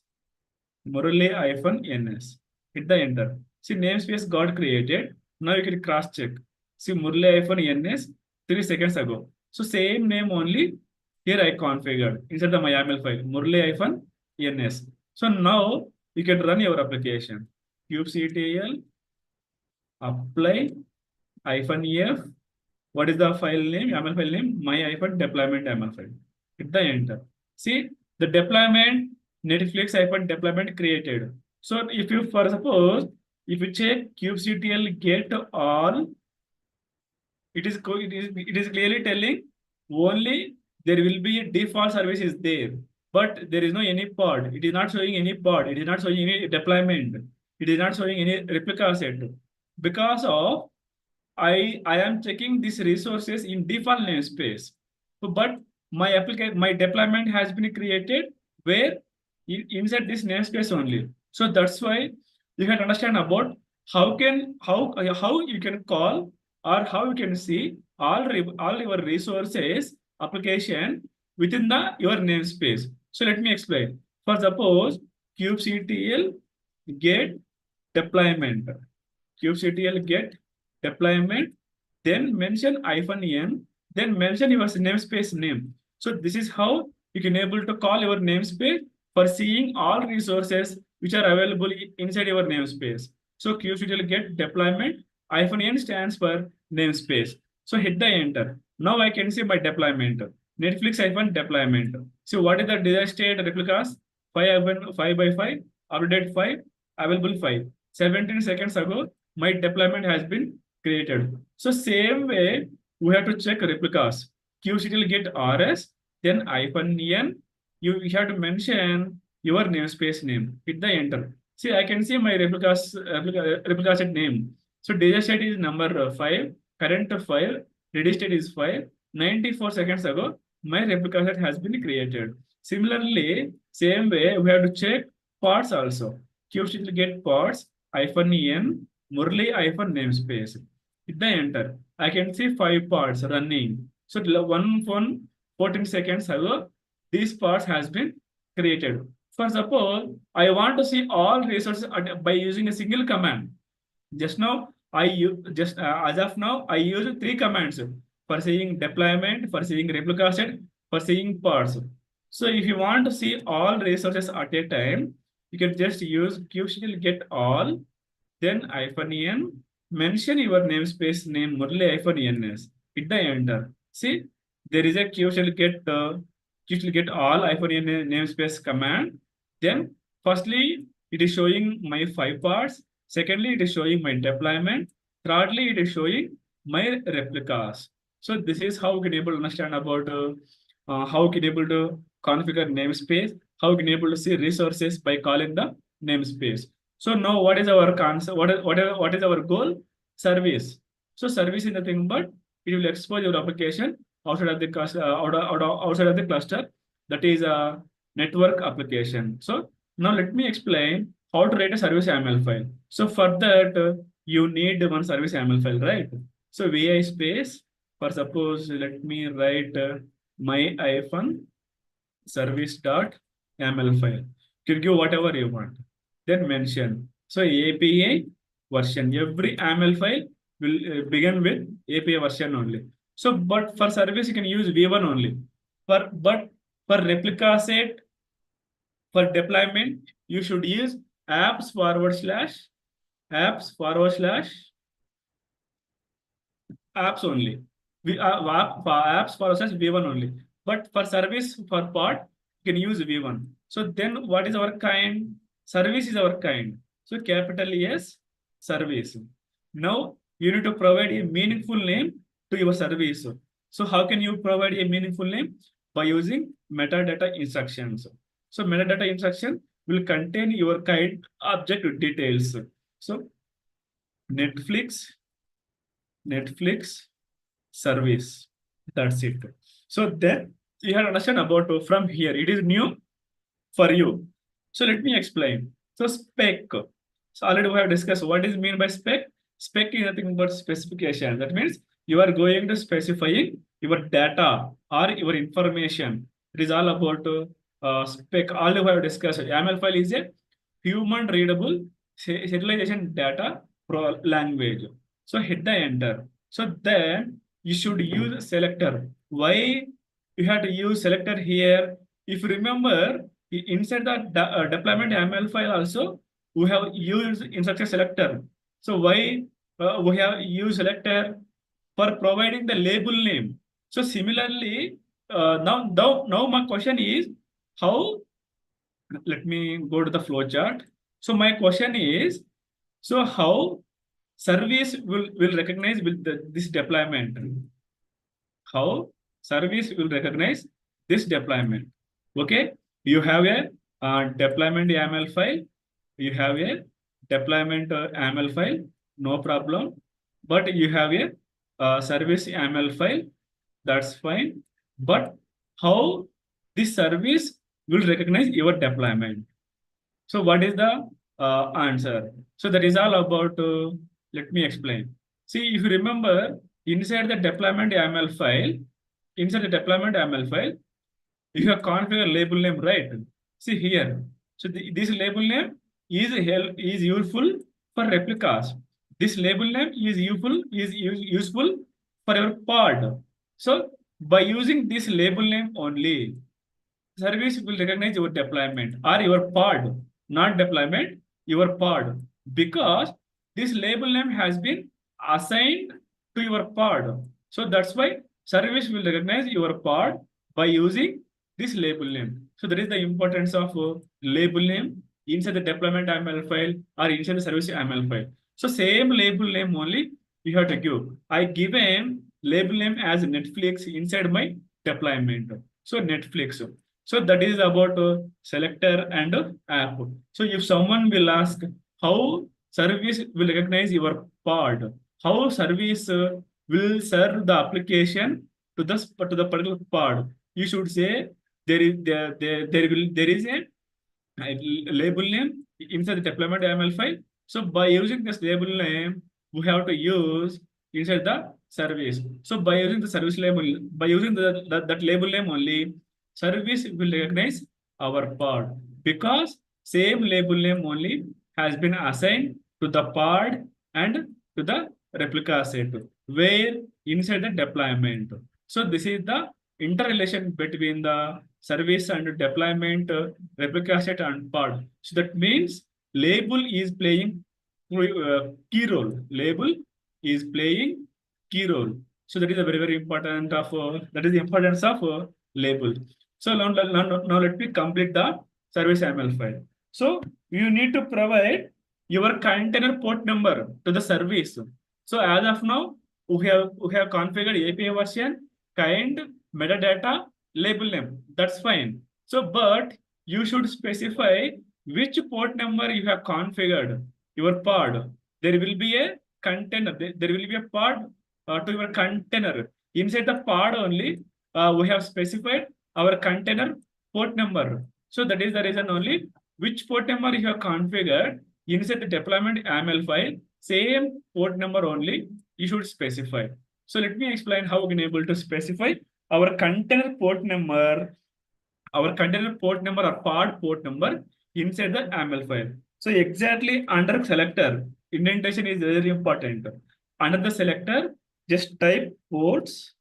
Murli-ns. Hit the enter. See, namespace got created. Now you can cross check. See, Murli-ns 3 seconds ago. So same name only here I configured inside the YAML file Murli-ns. So now you can run your application. kubectl apply -f. What is the file name? YAML file name my-deployment YAML file. Hit the enter. See, the deployment Netflix deployment created. So if you, for suppose, if you check kubectl get all, it is clearly telling only there will be a default service is there, but there is no any pod. It is not showing any pod. It is not showing any deployment. It is not showing any replica set. Because of I am checking these resources in default namespace. So, but my deployment has been created where inside this namespace only. So that's why you can understand about how you can call or how you can see all your resources application within your namespace. So let me explain. For suppose kubectl get deployment, kubectl get deployment, then mention -n, then mention your namespace name. So this is how you can able to call your namespace for seeing all resources which are available inside your namespace. So kubectl get deployment -n stands for namespace. So hit the enter. Now I can see my deployment. Netflix deployment. So what is the desired state replicas? 5 by 5, update 5, available 5. 17 seconds ago, my deployment has been created. So same way, we have to check replicas. kubectl get rs, then -n. You have to mention your namespace name. Hit the enter. See, I can see my replica set name. So data set is number 5, current 5, ready state is 5. 94 seconds ago, my replica set has been created. Similarly, same way, we have to check pods also. kubectl get pods -n Murli-namespace. Hit the enter. I can see 5 pods running. So 14 seconds ago, these pods has been created. For suppose I want to see all resources by using a single command. Just now, as of now, I use 3 commands for seeing deployment, for seeing replica set, for seeing pods. So if you want to see all resources at a time, you can just use kubectl get all, then -n, mention your namespace name Murli-ns. Hit the enter. See, there is a kubectl get all -n namespace command. Then firstly, it is showing my 5 parts. Secondly, it is showing my deployment. Thirdly, it is showing my replicas. So this is how we can able to understand about how we can able to configure namespace, how we can able to see resources by calling the namespace. So now what is our concept? What is our goal? Service. So service is nothing but it will expose your application outside of the outside of the cluster. That is a network application. So now let me explain how to write a service YAML file. So for that you need one service YAML file, right? So vi space, for suppose let me write my-service.yaml file. You can give whatever you want. Then mention. So API version. Every YAML file will begin with API version only. So, but for service you can use v1 only. But for replica set, for deployment, you should use apps only. Apps v1 only. But for service, for part, you can use v1. So then what is our kind? Service is our kind. So capital S, service. Now you need to provide a meaningful name to your service. So how can you provide a meaningful name? By using metadata instructions. So metadata instruction, will contain your kind object details. So Netflix service. That's it. So then you have to understand about from here. It is new for you. So let me explain. So spec. So already we have discussed what is mean by spec. Spec is nothing but specification. That means you are going to specifying your data or your information. It is all about spec. Already we have discussed. YAML file is a human readable serialization data language. So hit the enter. So then you should use selector. Why you have to use selector here? If you remember, inside the deployment YAML file also, we have used instructor selector. So why we have used selector for providing the label name. So similarly, now my question is how, let me go to the flow chart. So my question is, so how service will recognize with this deployment? How service will recognize this deployment? Okay, you have a deployment YAML file. You have a deployment YAML file, no problem. But you have a service YAML file, that's fine. But how this service will recognize your deployment? So what is the answer? So that is all about, let me explain. See, if you remember, inside the deployment YAML file, you have configured label name, right? See here. So this label name is useful for replicas. This label name is useful for your pod. So by using this label name only, service will recognize your deployment or your pod, not deployment, your pod, because this label name has been assigned to your pod. So that's why service will recognize your pod by using this label name. So that is the importance of label name inside the deployment YAML file or inside the service YAML file. So same label name only you have to give. I given label name as Netflix inside my deployment. So Netflix. So that is about selector and app. So if someone will ask how service will recognize your pod, how service will serve the application to the particular pod, you should say there is a label name inside the deployment YAML file. So by using this label name, we have to use inside the service. So by using the service label, by using that label name only, service will recognize our pod because same label name only has been assigned to the pod and to the replica set where inside the deployment. So this is the interrelation between the service and deployment, replica set and pod. So that means label is playing key role. Label is playing key role. So that is a very important of that is the importance of label. So now let me complete the service YAML file. So you need to provide your container port number to the service. So as of now, we have configured API version, kind, metadata, label name. That's fine. So but you should specify which port number you have configured your pod. There will be a container. There will be a pod to your container. Inside the pod only, we have specified our container port number. So that is the reason only which port number you have configured inside the deployment YAML file, same port number only you should specify. So let me explain how we can able to specify our container port number or pod port number inside the YAML file. So exactly under selector, indentation is very important. Under the selector, just type ports,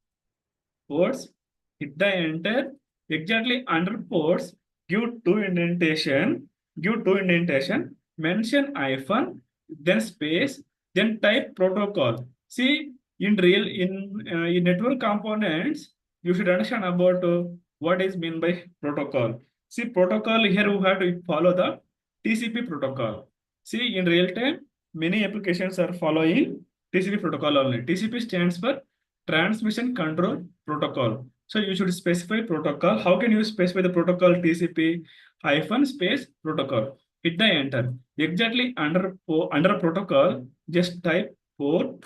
hit the enter. Exactly under ports, give two indentation, mention hyphen, then space, then type protocol. See, in network components, you should understand about what is mean by protocol. See, protocol here we have to follow the TCP protocol. See, in real time, many applications are following TCP protocol only. TCP stands for Transmission Control Protocol. So you should specify protocol. How can you specify the protocol TCP? hyphen space protocol. Hit the enter. Exactly under protocol, just type port,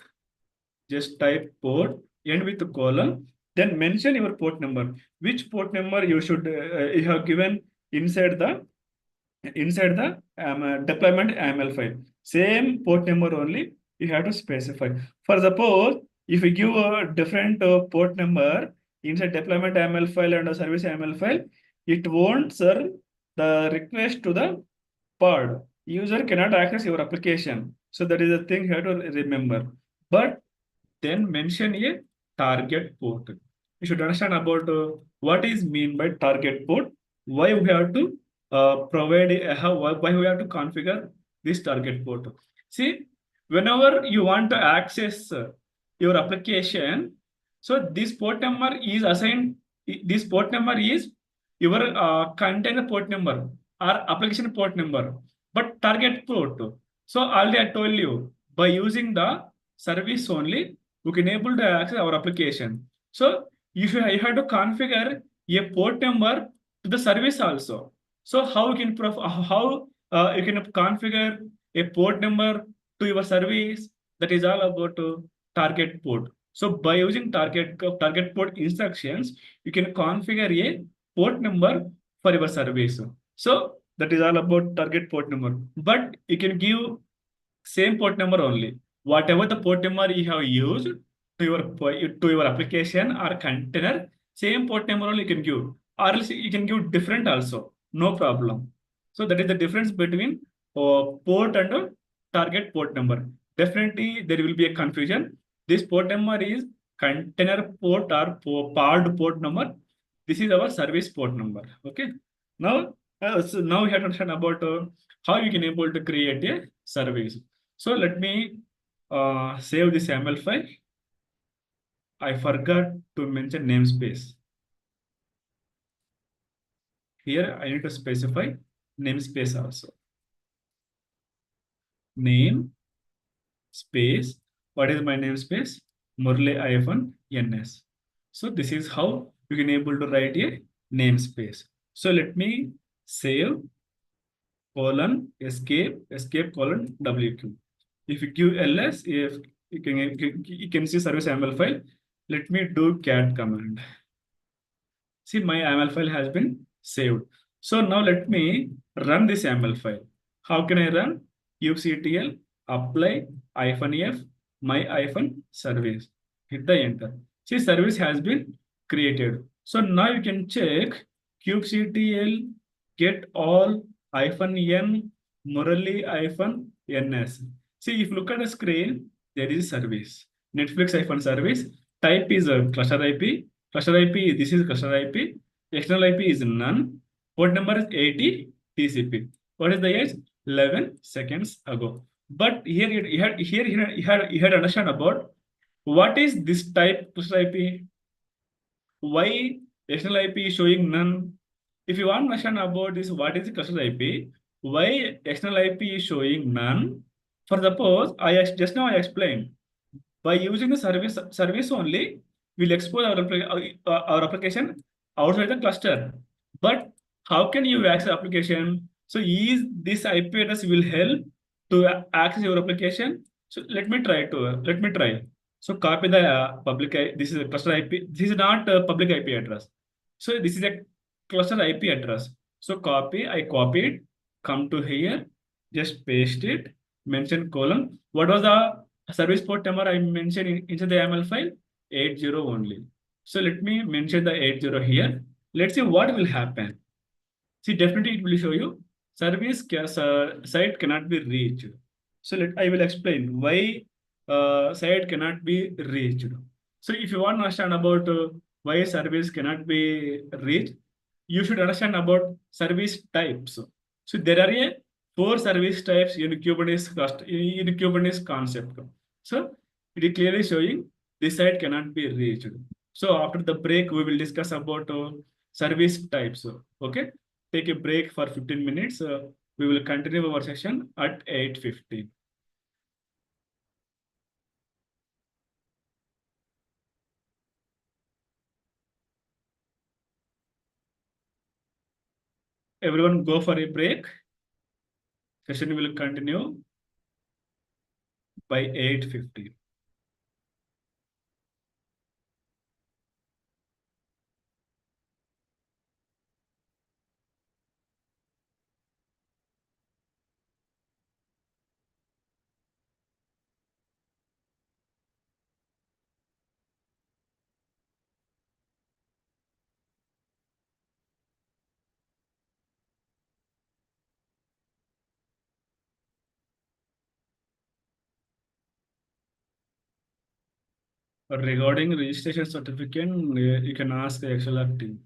end with the colon, then mention your port number. Which port number you have given inside the deployment YAML file. Same port number only you have to specify. For suppose if you give a different port number inside deployment YAML file and a service YAML file, it won't serve the request to the pod. User cannot access your application. So that is the thing you have to remember. But then mention a target port. You should understand about what is mean by target port, why we have to why we have to configure this target port. See, whenever you want to access your application, so this port number is assigned, this port number is your container port number or application port number, but target port. So already I told you, by using the service only, we can able to access our application. So you have to configure a port number to the service also. So how you can you can configure a port number to your service? That is all about target port. So by using target port instructions, you can configure a port number for your service. So that is all about target port number. But you can give same port number only. Whatever the port number you have used to your application or container, same port number only you can give. Or else you can give different also, no problem. So that is the difference between port and target port number. Definitely there will be a confusion. This port number is container port or pod port number. This is our service port number. Okay. Now we have to understand about how you can able to create a service. So let me save this YAML file. I forgot to mention namespace. Here I need to specify namespace also. Name space. What is my namespace? Murli-ns. So this is how you can able to write a namespace. So let me save escape colon wq. If you give ls, if you can see service YAML file. Let me do cat command. See, my YAML file has been saved. So now let me run this YAML file. How can I run? kubectl apply -f my -service. Hit the enter. See, service has been created. So now you can check kubectl get all -n Murali-ns. See, if you look at the screen, there is service. Netflix-service. Type is a cluster IP. Cluster IP, this is cluster IP. External IP is none. Port number is 80 TCP. What is the age? 11 seconds ago. But here you had to understand about what is this type cluster IP. Why external IP is showing none? If you want to understand about this, what is the cluster IP? Why external IP is showing none? For suppose just now I explained, by using the service only, we'll expose our application outside the cluster. But how can you access application? So is this IP address will help to access your application? So let me try. So copy the this is a cluster IP. This is not a public IP address. So this is a cluster IP address. So I copied, come to here, just paste it, mention colon. What was the service port number I mentioned inside the YAML file? 80 only. So let me mention the 80 here. Let's see what will happen. See, definitely it will show you service site cannot be reached. So I will explain why site cannot be reached. So if you want to understand about why service cannot be reached, you should understand about service types. So there are 4 service types in Kubernetes concept. So it is clearly showing this site cannot be reached. So after the break, we will discuss about service types. Okay, take a break for 15 minutes. We will continue our session at 8:50. everyone go for a break. Session will continue by 8:50. Regarding registration certificate, you can ask the XLR team.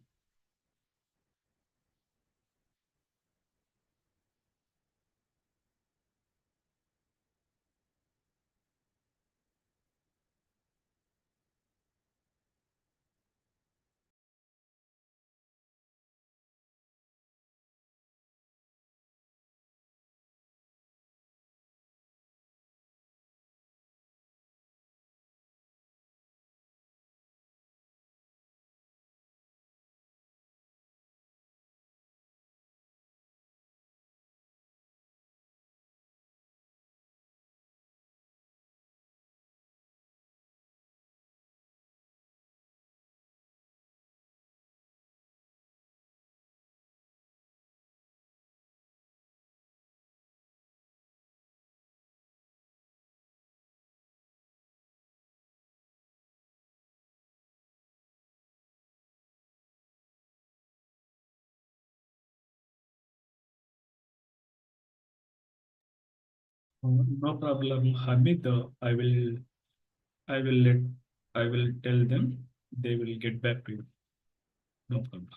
No problem, Hamid. I will let, I will tell them. They will get back to you. No problem.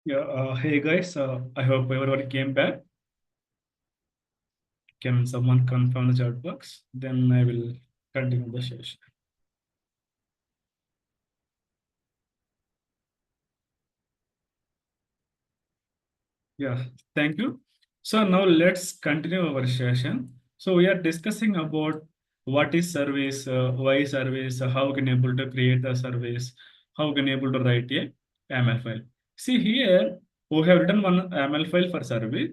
Yeah, hey guys, I hope everyone came back. Can someone confirm the chat box? Then I will continue the session. Yeah, thank you. So now let's continue our session. So we are discussing about what is service, why service, how we can able to create a service, how we can able to write a YAML file. See here, we have written one YAML file for service.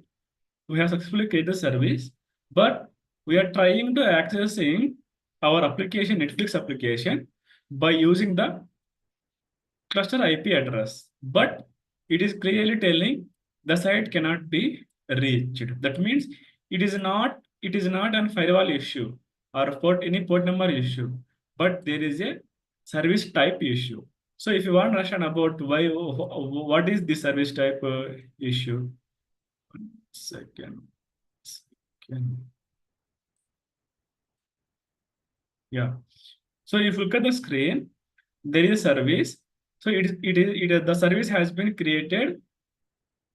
We have successfully created a service, but we are trying to accessing our application, Netflix application, by using the cluster IP address, but it is clearly telling the site cannot be reached. That means it is not an firewall issue or any port number issue, but there is a service type issue. So if you want to understand about what is the service type issue, 1 second. Yeah. So if you look at the screen, there is a service. So the service has been created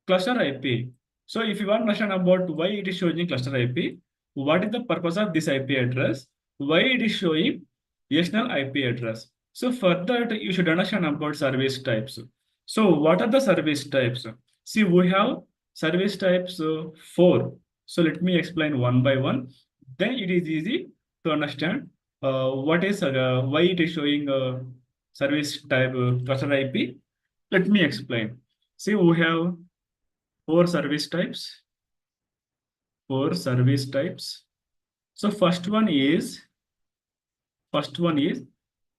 cluster IP. So if you want to understand about why it is showing cluster IP, what is the purpose of this IP address, why it is showing external IP address. So for that, you should understand about service types. So what are the service types? See, we have service types 4. So let me explain one by one. Then it is easy to understand why it is showing service type cluster IP. Let me explain. See, we have four service types. So first one is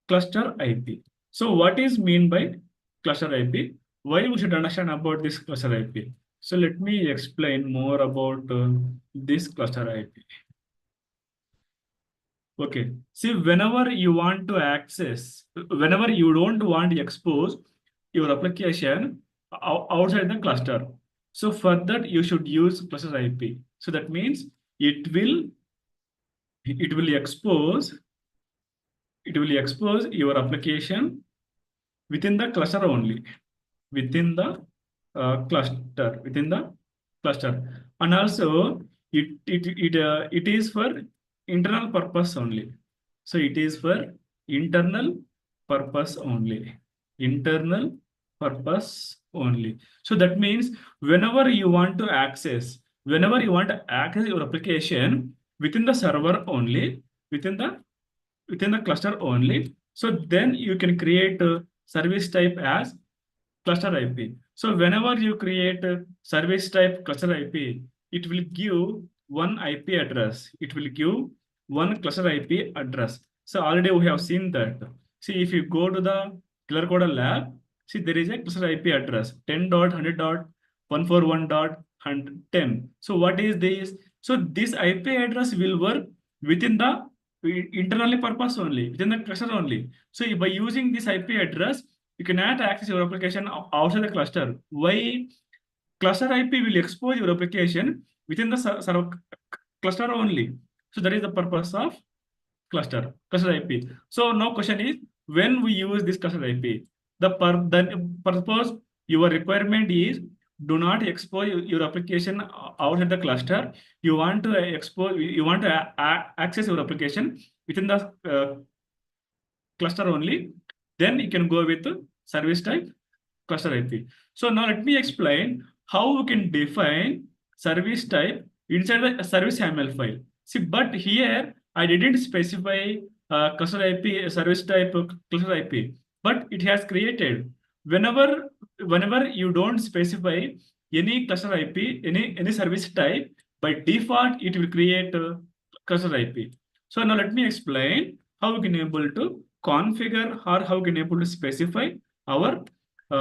cluster IP. So what is mean by cluster IP? Why we should understand about this cluster IP? So let me explain more about this cluster IP. Okay. See, whenever you want to access, whenever you don't want to expose your application outside the cluster, so for that you should use cluster IP. So that means it will expose your application within the cluster only, within the cluster, and also it is for internal purpose only. So it is for internal purpose only. So that means whenever you want to access your application within the server only, within the cluster only, so then you can create a service type as cluster IP. So whenever you create a service type cluster IP, it will give one IP address. It will give one cluster IP address. So already we have seen that. See, if you go to the Killer Code lab, see there is a cluster IP address 10.100.141.10. So what is this? So this IP address will work within the internally purpose only, within the cluster only. So by using this IP address, you cannot access your application outside the cluster. Why? Cluster IP will expose your application within the server cluster only. So that is the purpose of cluster IP. So now question is, when we use this cluster IP, the purpose, your requirement is do not expose your application outside the cluster. You want to access your application within the cluster only. Then you can go with the service type cluster IP. So now let me explain how we can define service type inside the service YAML file. See, but here I didn't specify cluster IP service type cluster IP, but it has created. Whenever you don't specify any cluster IP, any service type, by default it will create cluster IP. So now let me explain how we can able to configure or how we can able to specify our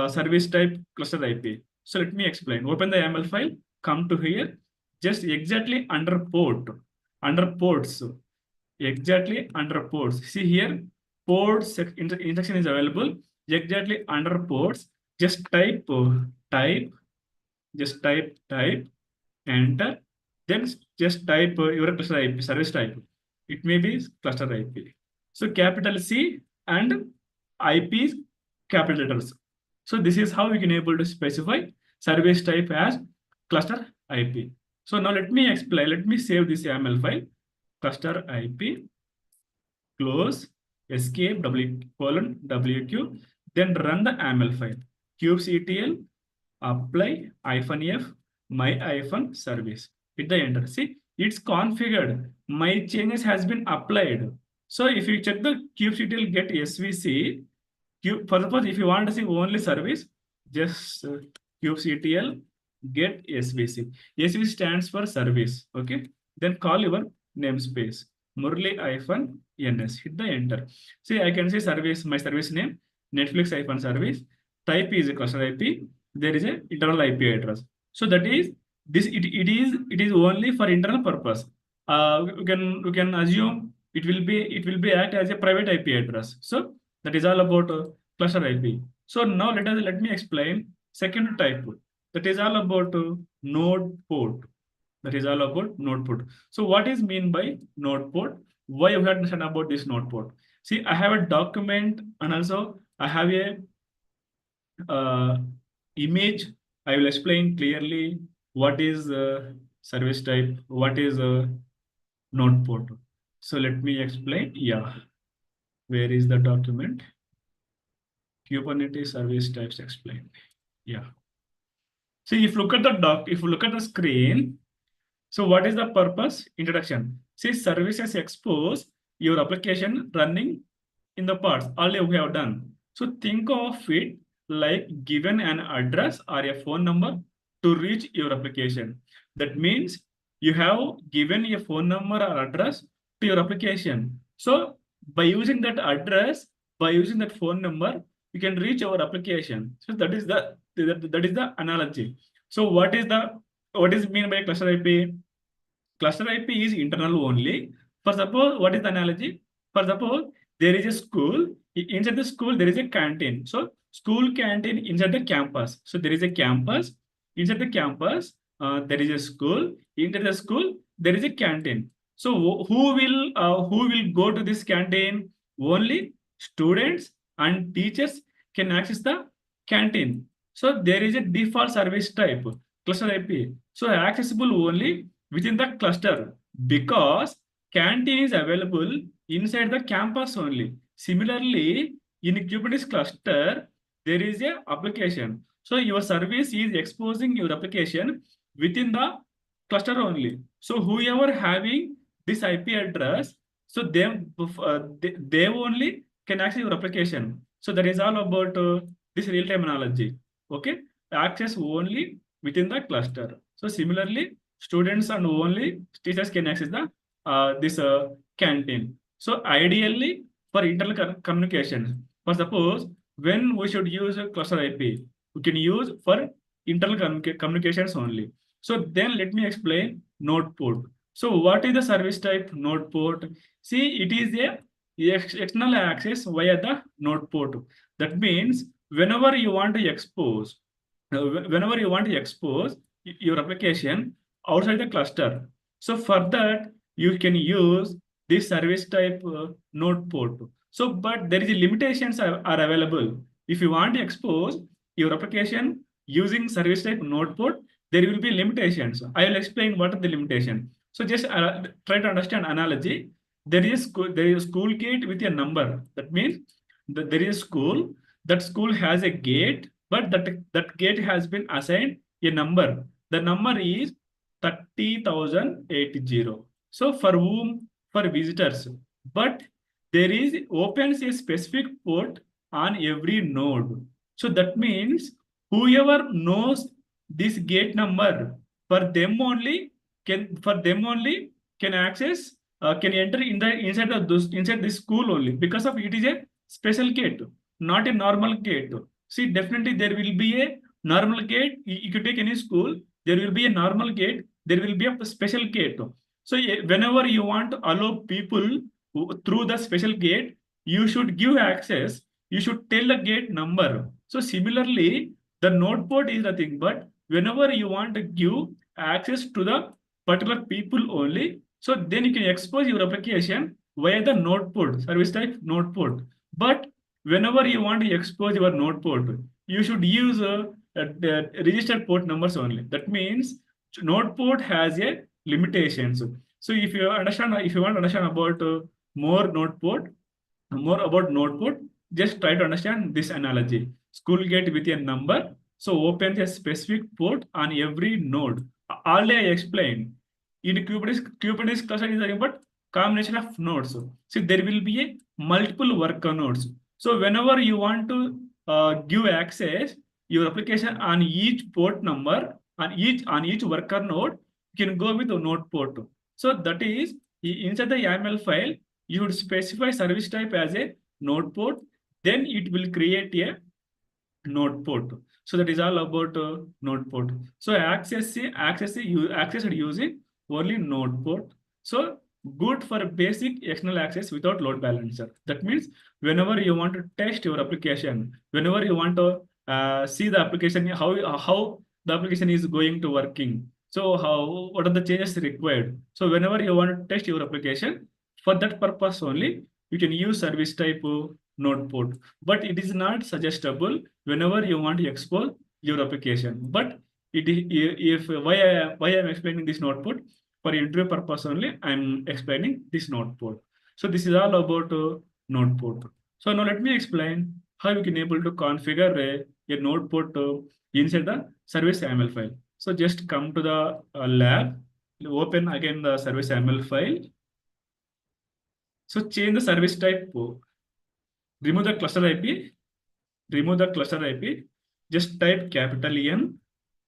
service type cluster IP. So let me explain. Open the YAML file, come to here, just exactly under ports, exactly under ports. See here, ports instruction is available exactly under ports. Just type, enter, then just type your cluster IP, service type. It may be cluster IP. So capital C and IP capital letters. So this is how we can able to specify service type as cluster IP. So now let me explain. Let me save this YAML file. Cluster IP, close, escape, wq, then run the YAML file. kubectl apply -f my service. Hit the enter. See, it's configured. My changes has been applied. So if you check the kubectl get svc, for suppose if you want to see only service, just kubectl get svc. Svc stands for service. Okay. Then call your namespace Murli-ns. Hit the enter. See, I can see service, my service name, Netflix-service. Type is a cluster IP. There is a internal IP address. So that is this. It is only for internal purpose. We can assume it will be act as a private IP address. So that is all about cluster IP. So now let me explain second type. That is all about node port. That is all about node port. So what is mean by node port? Why you have to understand about this node port? See, I have a document and also I have a image. I will explain clearly what is service type, what is node port. So let me explain. Yeah, where is the document? Kubernetes service types explained. Yeah. See, if you look at the screen, so what is the purpose? Introduction. See, services expose your application running in the parts. All we have done. So think of it like given an address or a phone number to reach your application. That means you have given a phone number or address to your application. So by using that address, by using that phone number, you can reach our application. So that is the analogy. So what is mean by cluster IP? Cluster IP is internal only. For suppose, what is the analogy? For suppose there is a school. Inside the school, there is a canteen. So school canteen inside the campus. So there is a campus. Inside the campus, there is a school. Inside the school, there is a canteen. So who will go to this canteen? Only students and teachers can access the canteen. So there is a default service type, cluster IP. So accessible only within the cluster because canteen is available inside the campus only. Similarly, in Kubernetes cluster, there is a application. So your service is exposing your application within the cluster only. So whoever having this IP address, so they only can access your application. So that is all about this real-time analogy. Okay, access only within the cluster. So similarly, students and only teachers can access the this canteen. So ideally for internal communication, for suppose when we should use a cluster IP, we can use for internal communications only. So then let me explain node port. So what is the service type node port? See, it is a external access via the node port. That means whenever you want to expose your application outside the cluster, so for that you can use this service type node port. So, but there is limitations are available. If you want to expose your application using service type node port, there will be limitations. I will explain what are the limitations. So just try to understand analogy. There is a school gate with a number. That means that there is a school. That school has a gate, but that gate has been assigned a number. The number is 30,080. So for whom? For visitors. But there is opens a specific port on every node. So that means whoever knows this gate number, for them only can access, can enter inside this school only, because of it is a special gate, not a normal gate. See, definitely there will be a normal gate. You could take any school, there will be a normal gate, there will be a special gate. So whenever you want to allow people through the special gate, you should give access, you should tell the gate number. So similarly, the node port is nothing but whenever you want to give access to the particular people only, so then you can expose your application via the node port, service type node port. But whenever you want to expose your node port, you should use the registered port numbers only. That means node port has a limitations. So if you want to understand about more about node port, just try to understand this analogy. School gate with a number, so opens a specific port on every node. Already I explained. In Kubernetes cluster is nothing but combination of nodes. So there will be a multiple worker nodes. So whenever you want to give access your application on each port number, on each worker node, you can go with the node port. So that is inside the YAML file, you would specify service type as a node port, then it will create a node port. So that is all about node port. So access using only node port. So good for basic external access without load balancer. That means whenever you want to test your application, whenever you want to see the application, how the application is going to working. So what are the changes required? So whenever you want to test your application, for that purpose only, you can use service type node port. But it is not suggestible whenever you want to expose your application. But why I am explaining this node port, for interview purpose only, I'm explaining this node port. So this is all about node port. So now let me explain how you can able to configure a node port inside the service YAML file. So just come to the lab, open again the service YAML file. So change the service type, remove the cluster IP, just type capital N,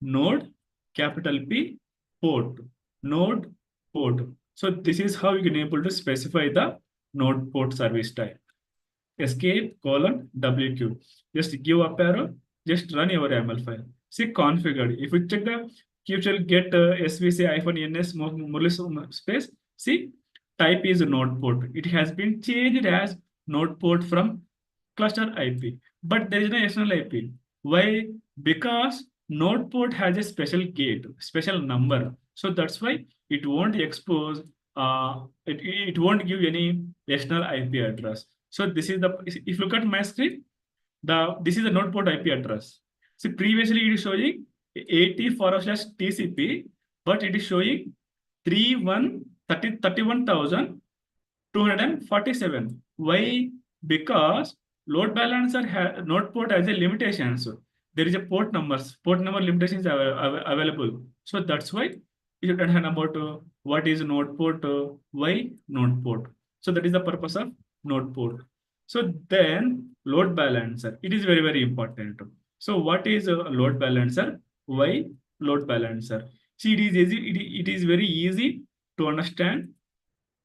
node, capital P, port, node, port. So this is how you can able to specify the node port service type. Escape, WQ. Just give up arrow, just run your YAML file. See configured. If you check the kubeshell get svc-ns space, see type is node port. It has been changed as node port from cluster IP, but there is no external IP. Why? Because node port has a special gate, special number. So that's why it won't expose, it won't give any external IP address. So this is the, if you look at my screen, this is the node port IP address. See, previously it is showing 80/TCP, but it is showing 31,247. Why? Because load balancer node port has a limitation. So there is a port number limitations available. So that's why you should understand about what is node port, why node port. So that is the purpose of node port. So then load balancer, it is very, very important. So what is a load balancer? Why load balancer? See, it is very easy to understand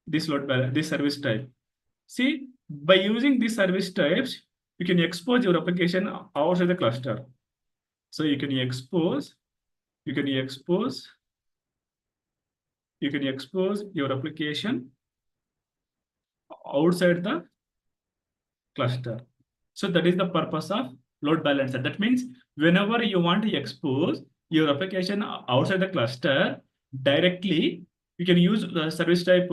this this service type. See, by using these service types, you can expose your application outside the cluster. So you can expose your application outside the cluster. So that is the purpose of load balancer. That means whenever you want to expose your application outside the cluster directly, you can use the service type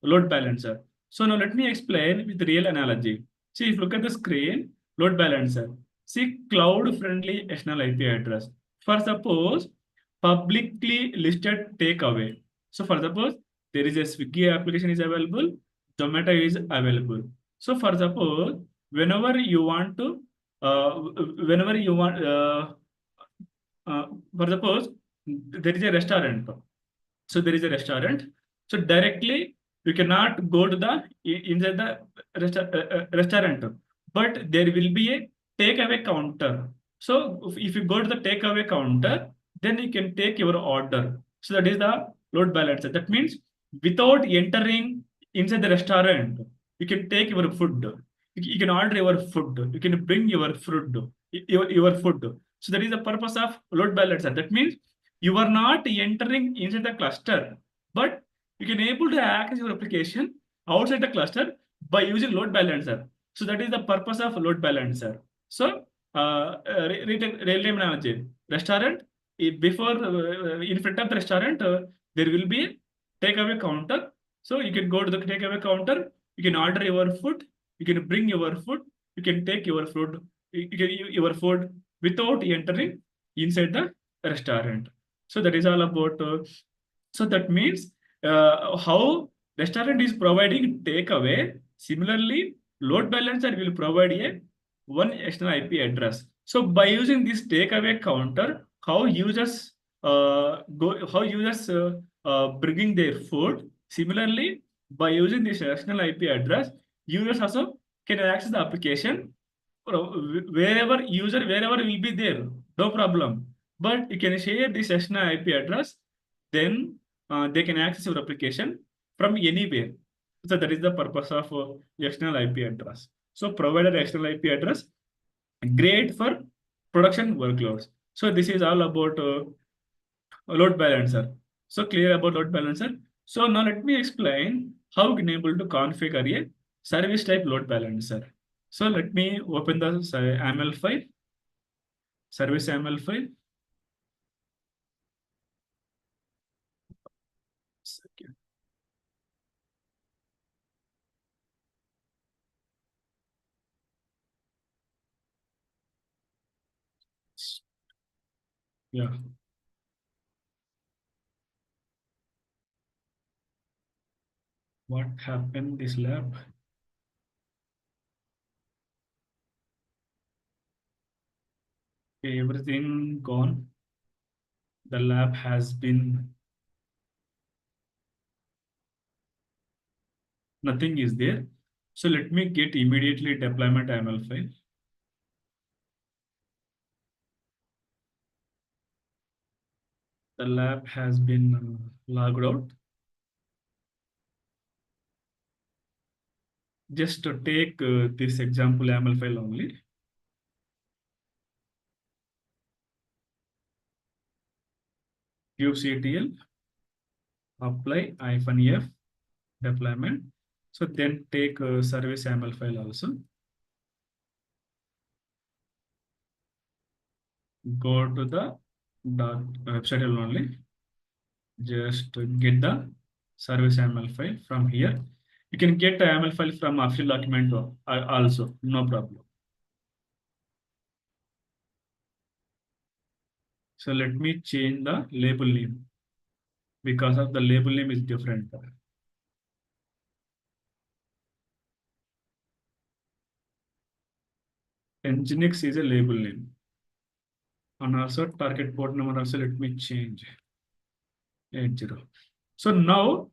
load balancer. So now let me explain with real analogy. See, if you look at the screen, load balancer. See, cloud-friendly external IP address. For suppose, publicly listed takeaway. So for suppose, there is a Swiggy application is available, Zomato is available. So for suppose, whenever you want to, for suppose, there is a restaurant. So there is a restaurant. So directly, you cannot go to the inside the restaurant, but there will be a takeaway counter. So if you go to the takeaway counter, then you can take your order. So that is the load balancer. That means without entering inside the restaurant, you can take your food. You can order your food. You can bring your food. Your food. So that is the purpose of load balancer. That means you are not entering inside the cluster, but you can able to access your application outside the cluster by using load balancer. So that is the purpose of load balancer. So real-time analogy, restaurant, before in front of the restaurant, there will be a takeaway counter. So you can go to the takeaway counter, you can order your food, you can bring your food, you can take your food, your food without entering inside the restaurant. So that is all about. So that means how restaurant is providing takeaway. Similarly, load balancer will provide a one external IP address. So by using this takeaway counter, how users bringing their food. Similarly, by using this external IP address, users also can access the application wherever will be there, no problem. But you can share this external IP address, then they can access your application from anywhere. So that is the purpose of external IP address. So provided external IP address, great for production workloads. So this is all about load balancer. So clear about load balancer. So now let me explain how we can able to configure a service type load balancer. So let me open the YAML file, service YAML file. Second. Yeah. What happened this lab? Okay, everything gone. The lab has been, nothing is there. So let me get immediately deployment YAML file. The lab has been logged out. Just to take this example YAML file only. kubectl apply -f deployment. So then take service YAML file also. Go to the website only. Just get the service YAML file from here. You can get the YAML file from official document also, no problem. So let me change the label name because of the label name is different. Nginx is a label name. And also target port number also let me change 80. So now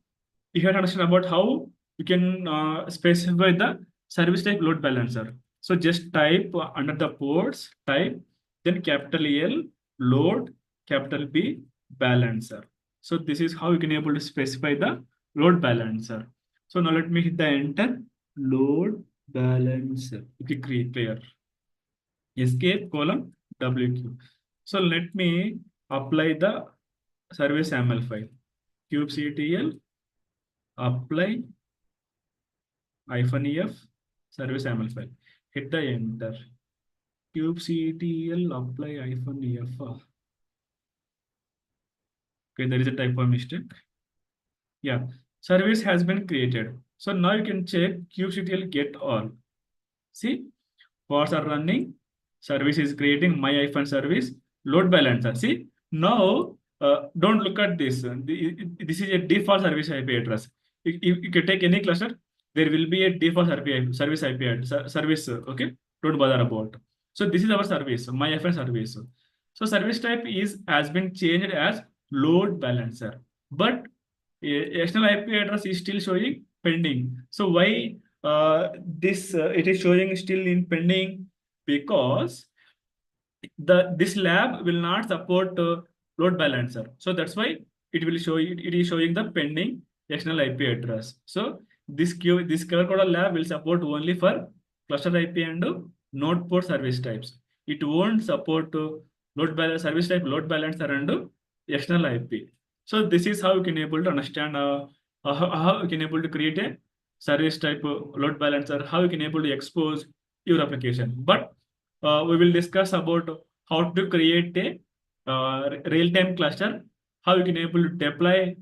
you have to understand about how you can specify the service type load balancer. So just type under the ports, type, then capital L, load, capital B, balancer. So this is how you can able to specify the load balancer. So now let me hit the enter, load balancer. Okay, clear. Escape column WQ. So let me apply the service YAML file. kubectl apply -f service YAML file. Hit the enter. kubectl apply -f. Okay, there is a typo mistake. Yeah, service has been created. So now you can check kubectl get all. See, pods are running. Service is creating my-service load balancer. See, now don't look at this. This is a default service IP address. You can take any cluster, there will be a default service IP address, service. Okay, don't bother about. So this is our service, my-service. So service type has been changed as load balancer, but external IP address is still showing pending. So why it is showing still in pending? Because this lab will not support load balancer. So that's why it will show it is showing the pending external IP address. So this color coded lab will support only for cluster IP and node port service types. It won't support service type load balancer and external IP. So this is how you can able to understand how you can able to create a service type load balancer, how you can able to expose your application. But we will discuss about how to create a real-time cluster, how you can able to deploy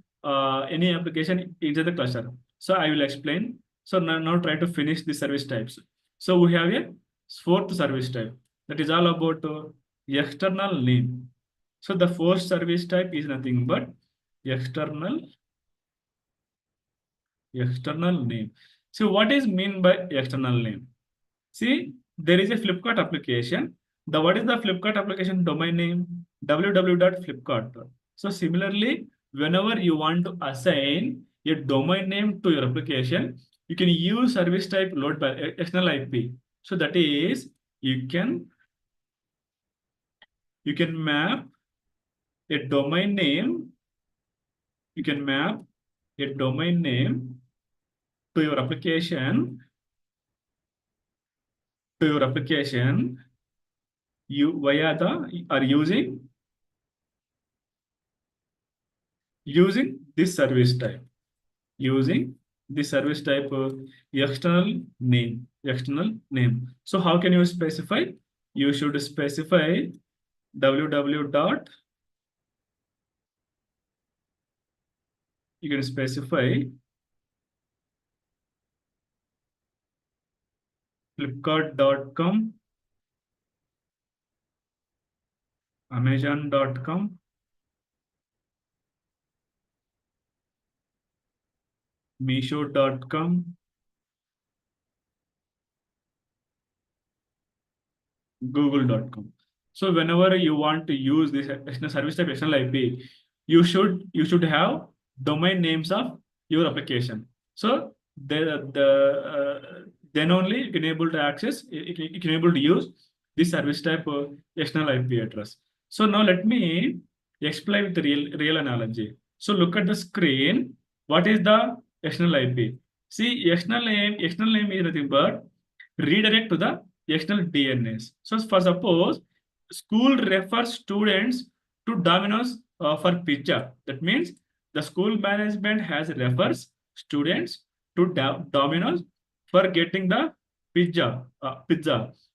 any application into the cluster. So I will explain. So now try to finish the service types. So we have a fourth service type. That is all about external name. So the first service type is nothing but external name. So what is mean by external name? See, there is a Flipkart application. What is the Flipkart application domain name? www.flipkart. So similarly, whenever you want to assign a domain name to your application, you can use service type load by external IP. So that is, you can map a domain name. You can map a domain name to your application. You via the or using this service type. Using this service type external name. So how can you specify? You should specify www dot. You can specify flipkart.com, amazon.com, meesho.com, google.com. So whenever you want to use this external service type external IP, you should have domain names of your application. So then only you can able to access, you can able to use this service type external IP address. So now let me explain with the real analogy. So look at the screen. What is the external IP? See, external name is nothing but redirect to the external DNS. So for suppose school refers students to Domino's for pizza. That means the school management has refers students to Domino's for getting the pizza.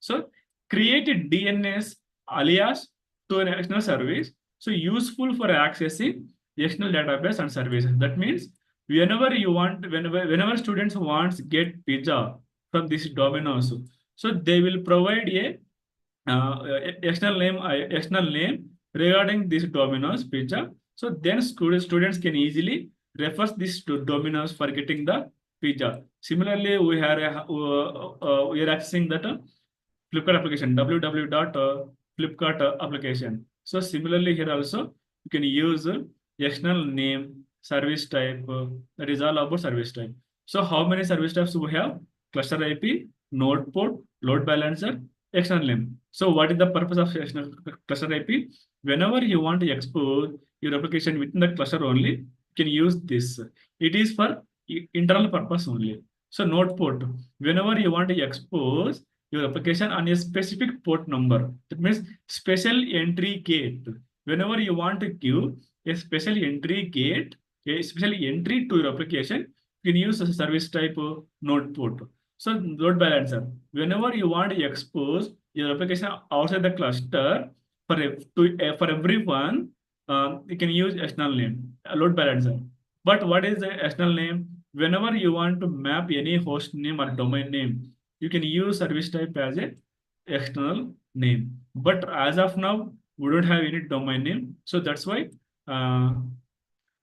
So create a DNS alias to an external service. So useful for accessing external database and services. That means whenever students wants get pizza from this Domino's, so they will provide a external name regarding this Domino's pizza. So then students can easily refer this to Domino's for getting the pizza. Similarly, we are accessing that Flipkart application, www.flipkart application. So similarly here also you can use external name, service type. That is all about service type. So how many service types we have? Cluster IP, node port, load balancer, external name. So what is the purpose of cluster IP? Whenever you want to expose your application within the cluster only, you can use this. It is for internal purpose only. So node port, whenever you want to expose your application on a specific port number, that means special entry gate. Whenever you want to give a special entry gate, a special entry to your application, you can use a service type node port. So load balancer, whenever you want to expose your application outside the cluster for everyone, you can use external name, load balancer. But what is the external name? Whenever you want to map any host name or domain name, you can use service type as a external name. But as of now, we don't have any domain name. So that's why I'm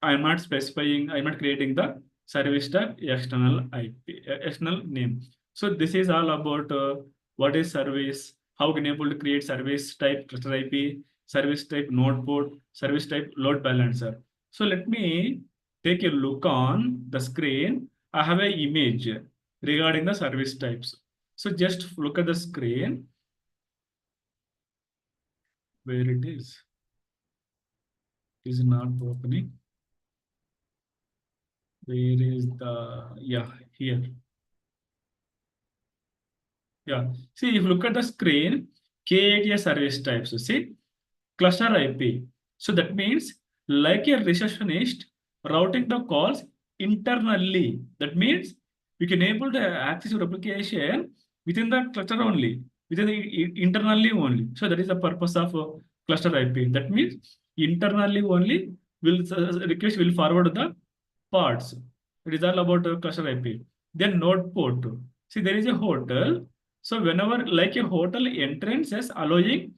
not creating the service type external name. So this is all about what is service, how can able to create service type cluster IP, service type node port, service type load balancer. So let me take a look on the screen. I have an image regarding the service types. So just look at the screen where it is. It is not opening. Where is the, yeah, here. Yeah, see, if you look at the screen, K8 service types, so see, cluster IP. So that means like a receptionist routing the calls internally. That means you can able to access your application within the cluster only, within the internally only. So that is the purpose of cluster IP. That means internally only request will forward the parts. It is all about cluster IP. Then node port. See, there is a hotel. So whenever like a hotel entrance is allowing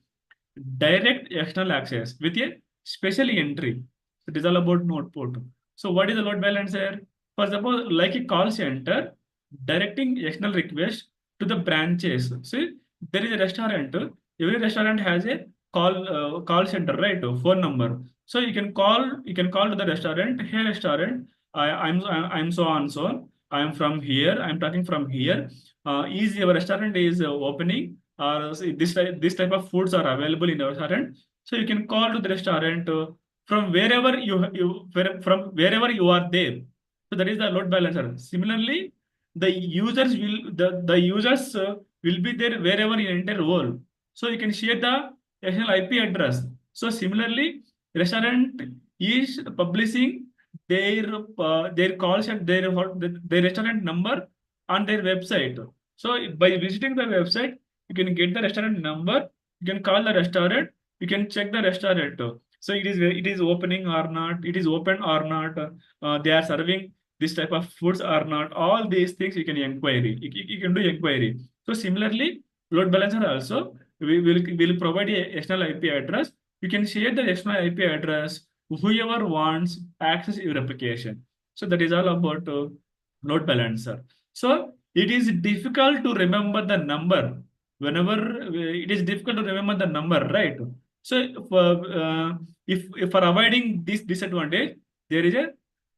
direct external access with a special entry. It is all about node port. So what is the load balancer? For example, like a call center, directing external request to the branches. See, there is a restaurant. Every restaurant has a call center, right? Phone number. So you can call to the restaurant. Hey, restaurant, I'm so on so. I'm from here. I'm talking from here. Is your restaurant is opening? Or this type of foods are available in the restaurant. So you can call to the restaurant from wherever from wherever you are there. So that is the load balancer. Similarly, the users will be there wherever in entire world. So you can share the external IP address. So similarly, restaurant is publishing their calls and their restaurant number on their website. So by visiting the website, you can get the restaurant number. You can call the restaurant. You can check the restaurant. So it is opening or not. It is open or not. They are serving this type of foods or not. All these things you can inquiry. You can do inquiry. So similarly, load balancer also will provide a external IP address. You can share the external IP address whoever wants access your application. So that is all about load balancer. So it is difficult to remember the number whenever it is difficult to remember the number, right? So if for avoiding this disadvantage, there is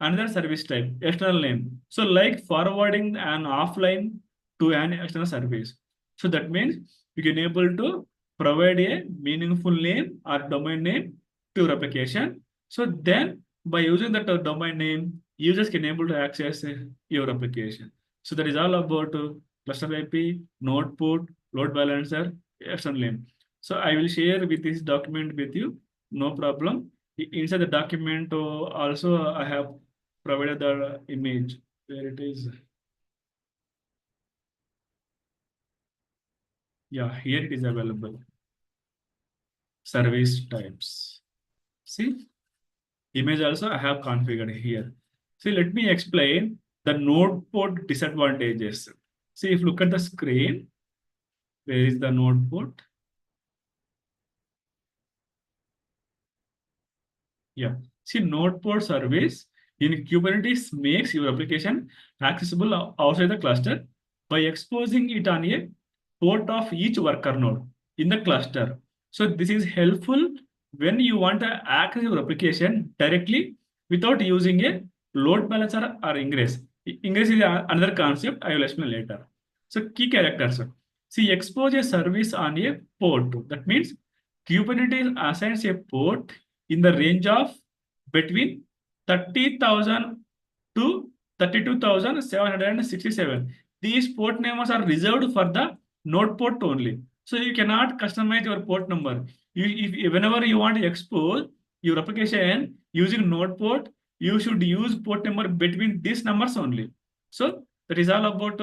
another service type, external name. So like forwarding an offline to an external service. So that means you can able to provide a meaningful name or domain name to your application. So then by using that domain name, users can able to access your application. So that is all about cluster IP, node port, load balancer, external name. So I will share with this document with you, no problem. Inside the document also I have provided the image where it is. Yeah, here it is available. Service types. See, image also I have configured here. See, let me explain the node port disadvantages. See, if you look at the screen, where is the node port? Yeah. See, node port service in Kubernetes makes your application accessible outside the cluster by exposing it on a port of each worker node in the cluster. So this is helpful when you want to access your application directly without using a load balancer or ingress. Ingress is another concept I will explain later. So key characters. See, expose a service on a port. That means Kubernetes assigns a port in the range of between 30,000 to 32,767. These port numbers are reserved for the node port only. So you cannot customize your port number. Whenever you want to expose your application using node port, you should use port number between these numbers only. So that is all about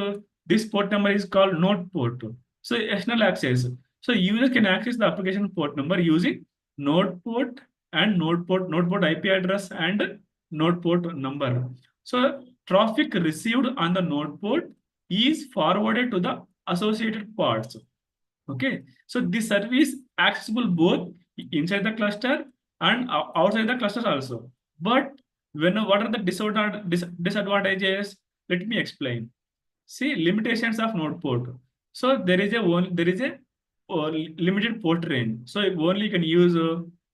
this port number is called node port. So external access. So users can access the application port number using node port and node port IP address and node port number. So traffic received on the node port is forwarded to the associated parts. Okay, so this service accessible both inside the cluster and outside the cluster also. But what are the disadvantages? Let me explain. See, limitations of node port. So there is a limited port range. So only you can use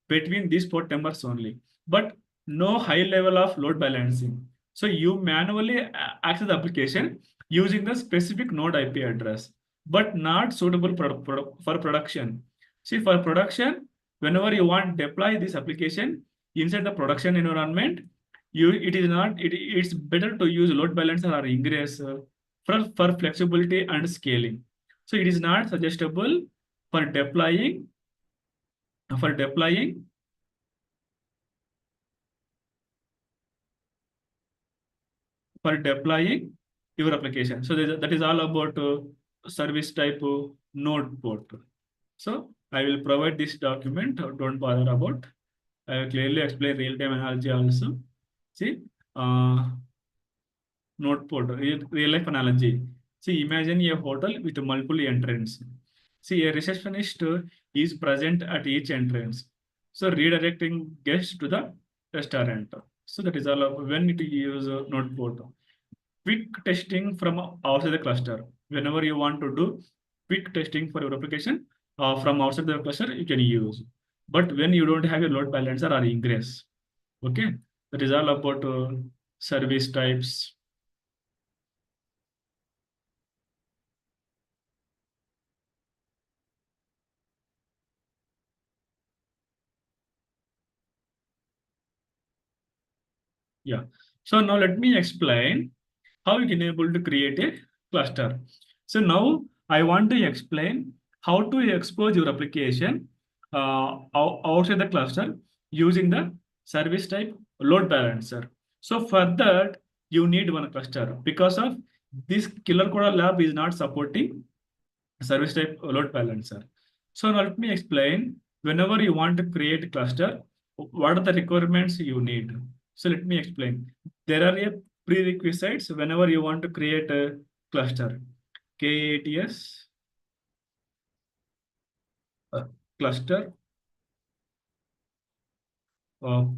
between these port numbers only, but no high level of load balancing. So you manually access the application using the specific node IP address, but not suitable for production. See, for production, whenever you want to deploy this application inside the production environment, it's better to use load balancer or ingress for flexibility and scaling. So it is not suggestible for deploying your application. So that is all about service type node port. So I will provide this document. Don't bother about. I will clearly explain real-time analogy also. See, node port, real life analogy. See, imagine a hotel with multiple entrants. See, a receptionist is present at each entrance. So redirecting guests to the restaurant. So that is all of when it use notebook. Quick testing from outside the cluster. Whenever you want to do quick testing for your application from outside the cluster, you can use. But when you don't have a load balancer or ingress, okay, that is all about service types. Yeah. So now let me explain how you can able to create a cluster. So now I want to explain how to expose your application outside the cluster using the service type load balancer. So for that, you need one cluster because of this Killer Coda lab is not supporting service type load balancer. So now let me explain. Whenever you want to create a cluster, what are the requirements you need? So let me explain. There are a prerequisites whenever you want to create a cluster. KATS cluster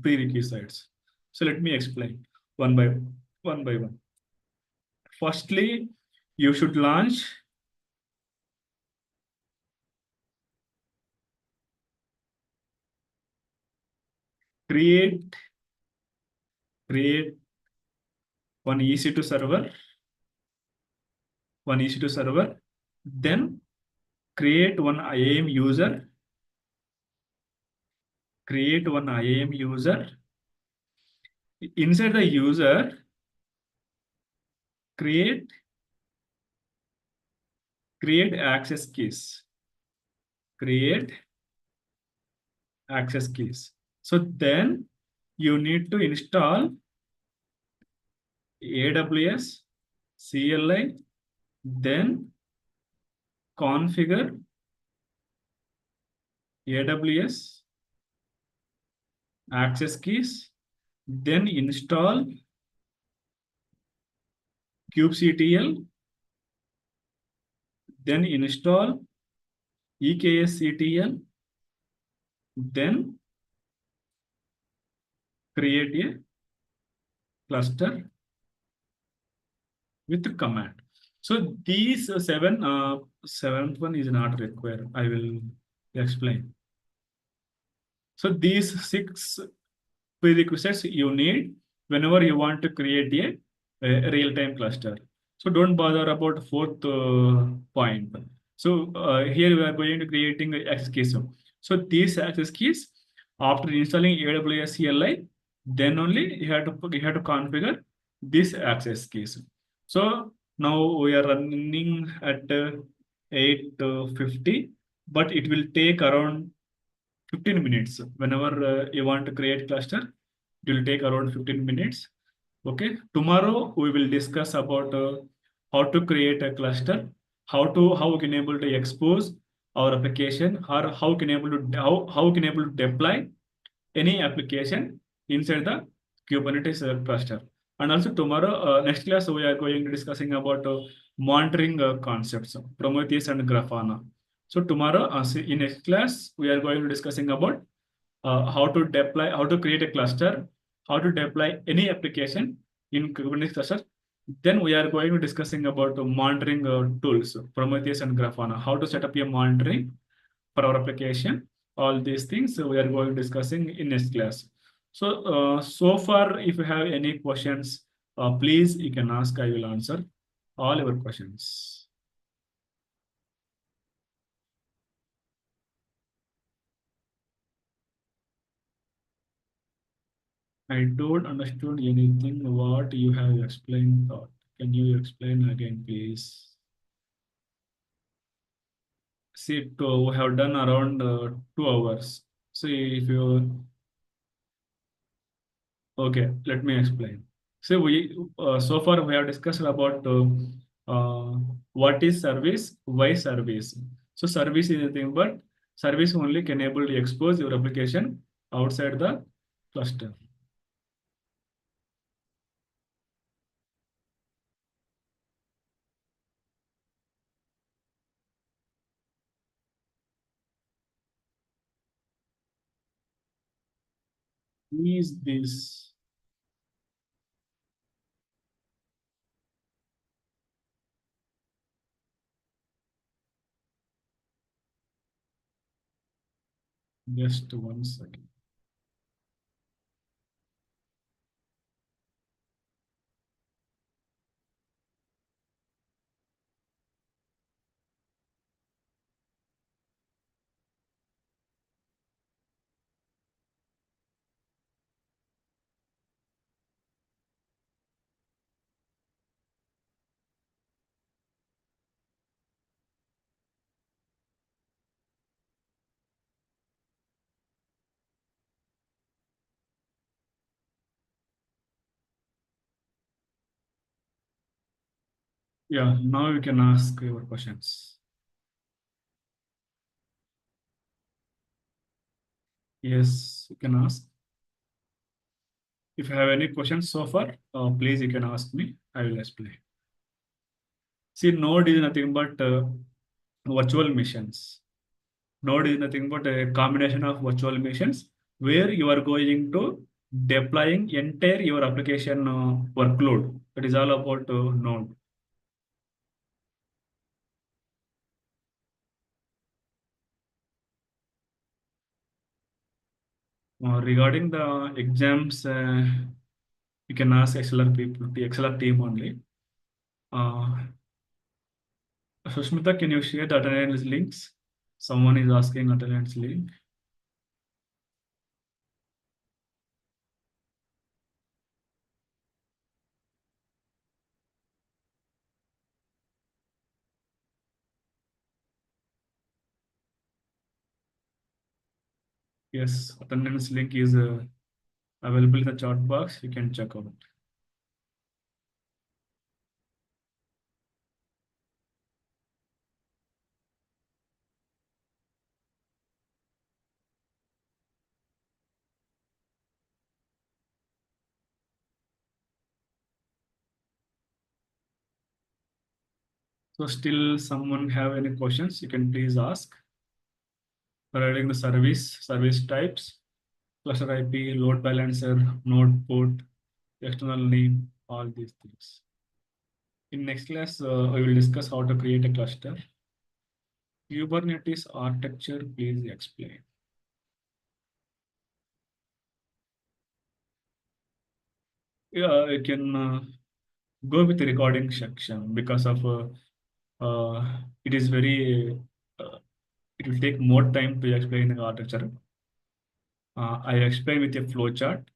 prerequisites. So let me explain one by one. Firstly, you should launch create one EC2 server, then create one IAM user, inside the user, create access keys, So then you need to install AWS CLI, then configure AWS access keys, then install kubectl, then install EKSCTL, then create a cluster with command. So these seventh one is not required. I will explain. So these 6 prerequisites you need whenever you want to create a real-time cluster. So don't bother about fourth point. So here we are going to creating access keys. So these access keys, after installing AWS CLI, then only you have to configure these access keys. So now we are running at 8:50, but it will take around 15 minutes. Whenever you want to create cluster, it will take around 15 minutes. Okay. Tomorrow we will discuss about how to create a cluster, how we can able to expose our application, or how can able to how we can able to deploy any application inside the Kubernetes cluster. And also tomorrow, next class, we are going to discussing about monitoring concepts, Prometheus and Grafana. So tomorrow, in next class, we are going to discussing about how to create a cluster, how to deploy any application in Kubernetes cluster. Then we are going to discussing about monitoring tools, Prometheus and Grafana, how to set up a monitoring for our application. All these things we are going to discussing in next class. So, so far, if you have any questions, please you can ask. I will answer all your questions. I don't understand anything what you have explained. Can you explain again, please? See, we have done around 2 hours. See, if you okay, let me explain. So so far we have discussed about what is service, why service. So service is nothing but service only can able to expose your application outside the cluster. Who is this? Just 1 second. Yeah, now you can ask your questions. Yes, you can ask. If you have any questions so far, please you can ask me. I will explain. See, Node is nothing but virtual machines. Node is nothing but a combination of virtual machines where you are going to deploying entire your application workload. That is all about Node. Regarding the exams, you can ask XLR people, the XLR team only. Sushmita, can you share the attendance links? Someone is asking attendance link. Yes, attendance link is available in the chat box. You can check out. So still someone have any questions, you can please ask. Regarding the service types, cluster IP, load balancer, node port, external name, all these things. In next class, I will discuss how to create a cluster. Kubernetes architecture, please explain. Yeah, I can go with the recording section because of it is very it will take more time to explain the architecture. I explain with a flow chart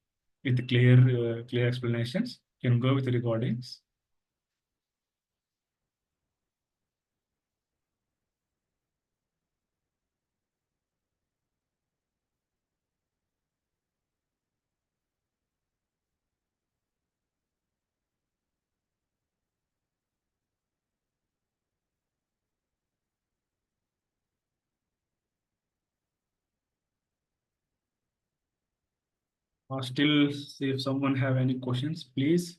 with clear explanations. You can go with the recordings. Still, see if someone have any questions, please,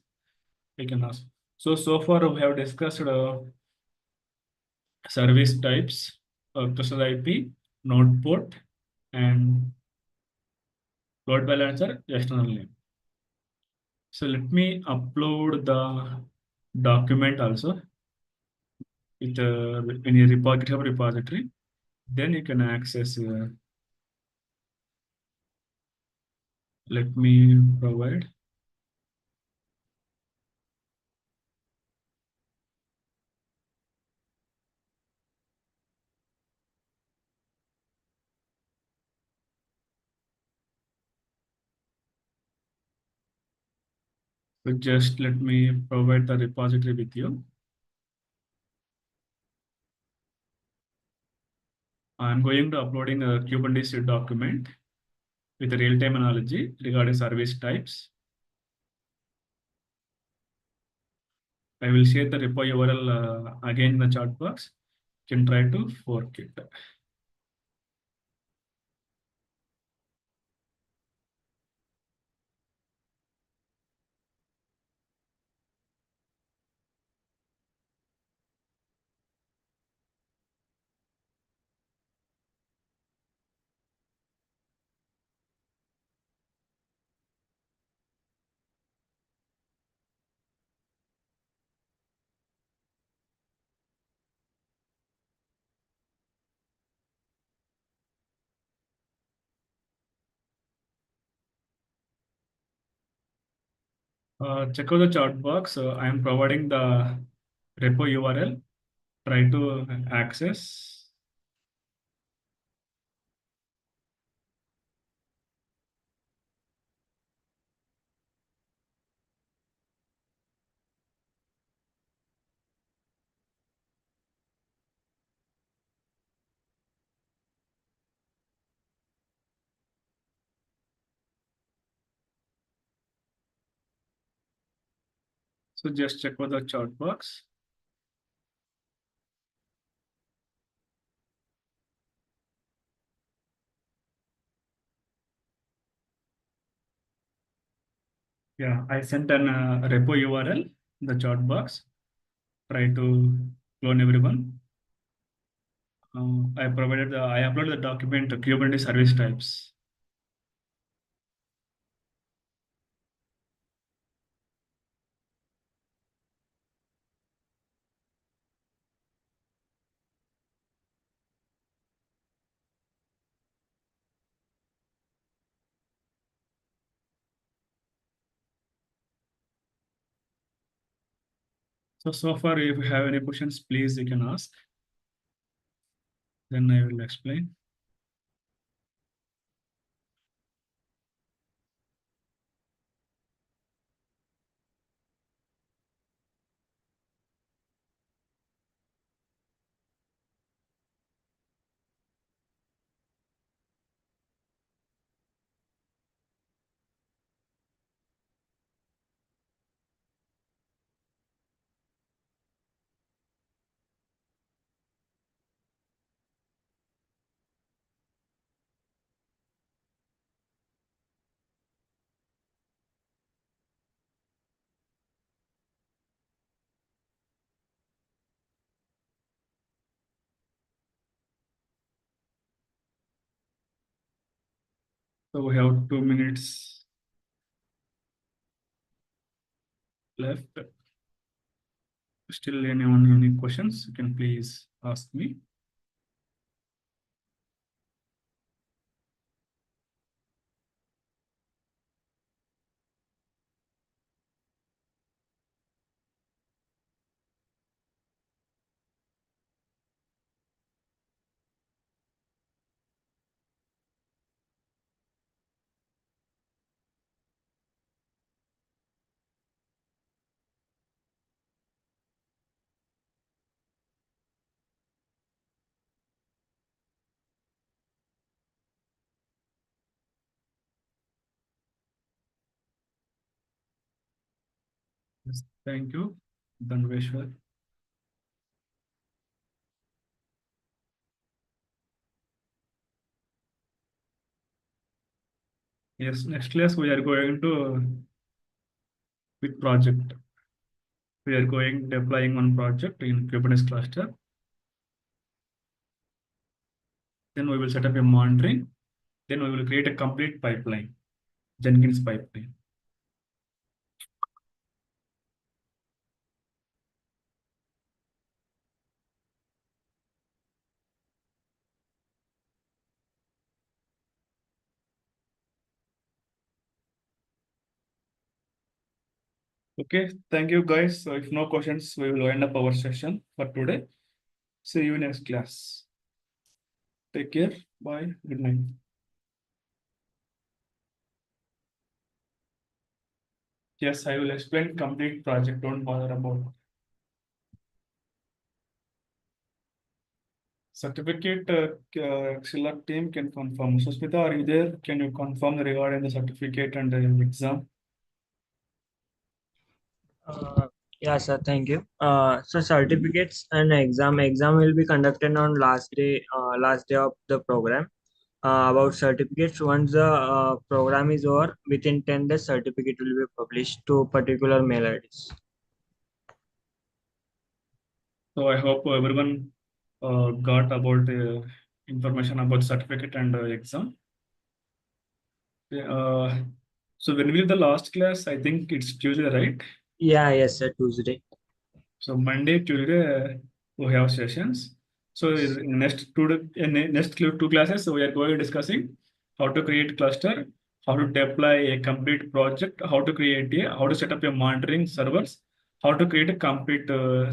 you can ask. So far we have discussed service types, cluster IP, node port, and load balancer, external name. So let me upload the document also with in a GitHub repository. Then you can access. Let me provide. So just let me provide the repository with you. I'm going to uploading a Kubernetes document with a real-time analogy regarding service types. I will share the repo URL again in the chat box. You can try to fork it. Check out the chat box. I am providing the repo URL. Try to access. So just check out the chat box. Yeah, I sent an repo URL in the chat box. Try to clone everyone. I uploaded the document Kubernetes service types. So far, if you have any questions, please you can ask. Then I will explain. So we have 2 minutes left. Still any questions, you can please ask me. Yes, thank you, Dhanveshwar. Yes, next class we are going to with project. We are going deploying one project in Kubernetes cluster. Then we will set up a monitoring. Then we will create a complete pipeline, Jenkins pipeline. Okay, thank you guys. So if no questions, we will end up our session for today. See you next class. Take care. Bye. Good night. Yes, I will explain complete project. Don't bother about certificate. Axilla team can confirm. Susmita, are you there? Can you confirm regarding the certificate and the exam? Yeah, sir. Thank you. So certificates and exam will be conducted on last day of the program. About certificates, once the program is over, within 10 days, certificate will be published to particular mail IDs. So I hope everyone got about information about certificate and exam. So when will the last class? I think it's Tuesday, right? Yeah, yes, sir. Tuesday. So Monday, Tuesday, we have sessions. So in next two classes, we are going discussing how to create cluster, how to deploy a complete project, how to set up a monitoring servers, how to create a complete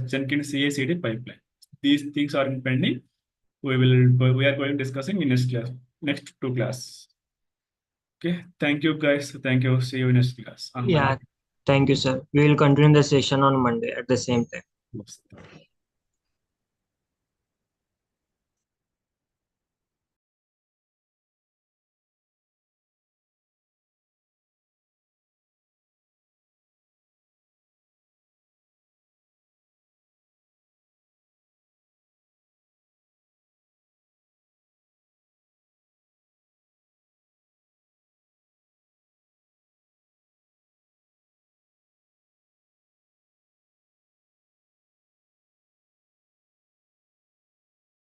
Jenkins CI/CD pipeline. These things are in pending. We are going discussing in next two class. Okay, thank you guys. Thank you. See you in next class on Yeah, Monday. thank you, sir. We will continue the session on Monday at the same time. Yes.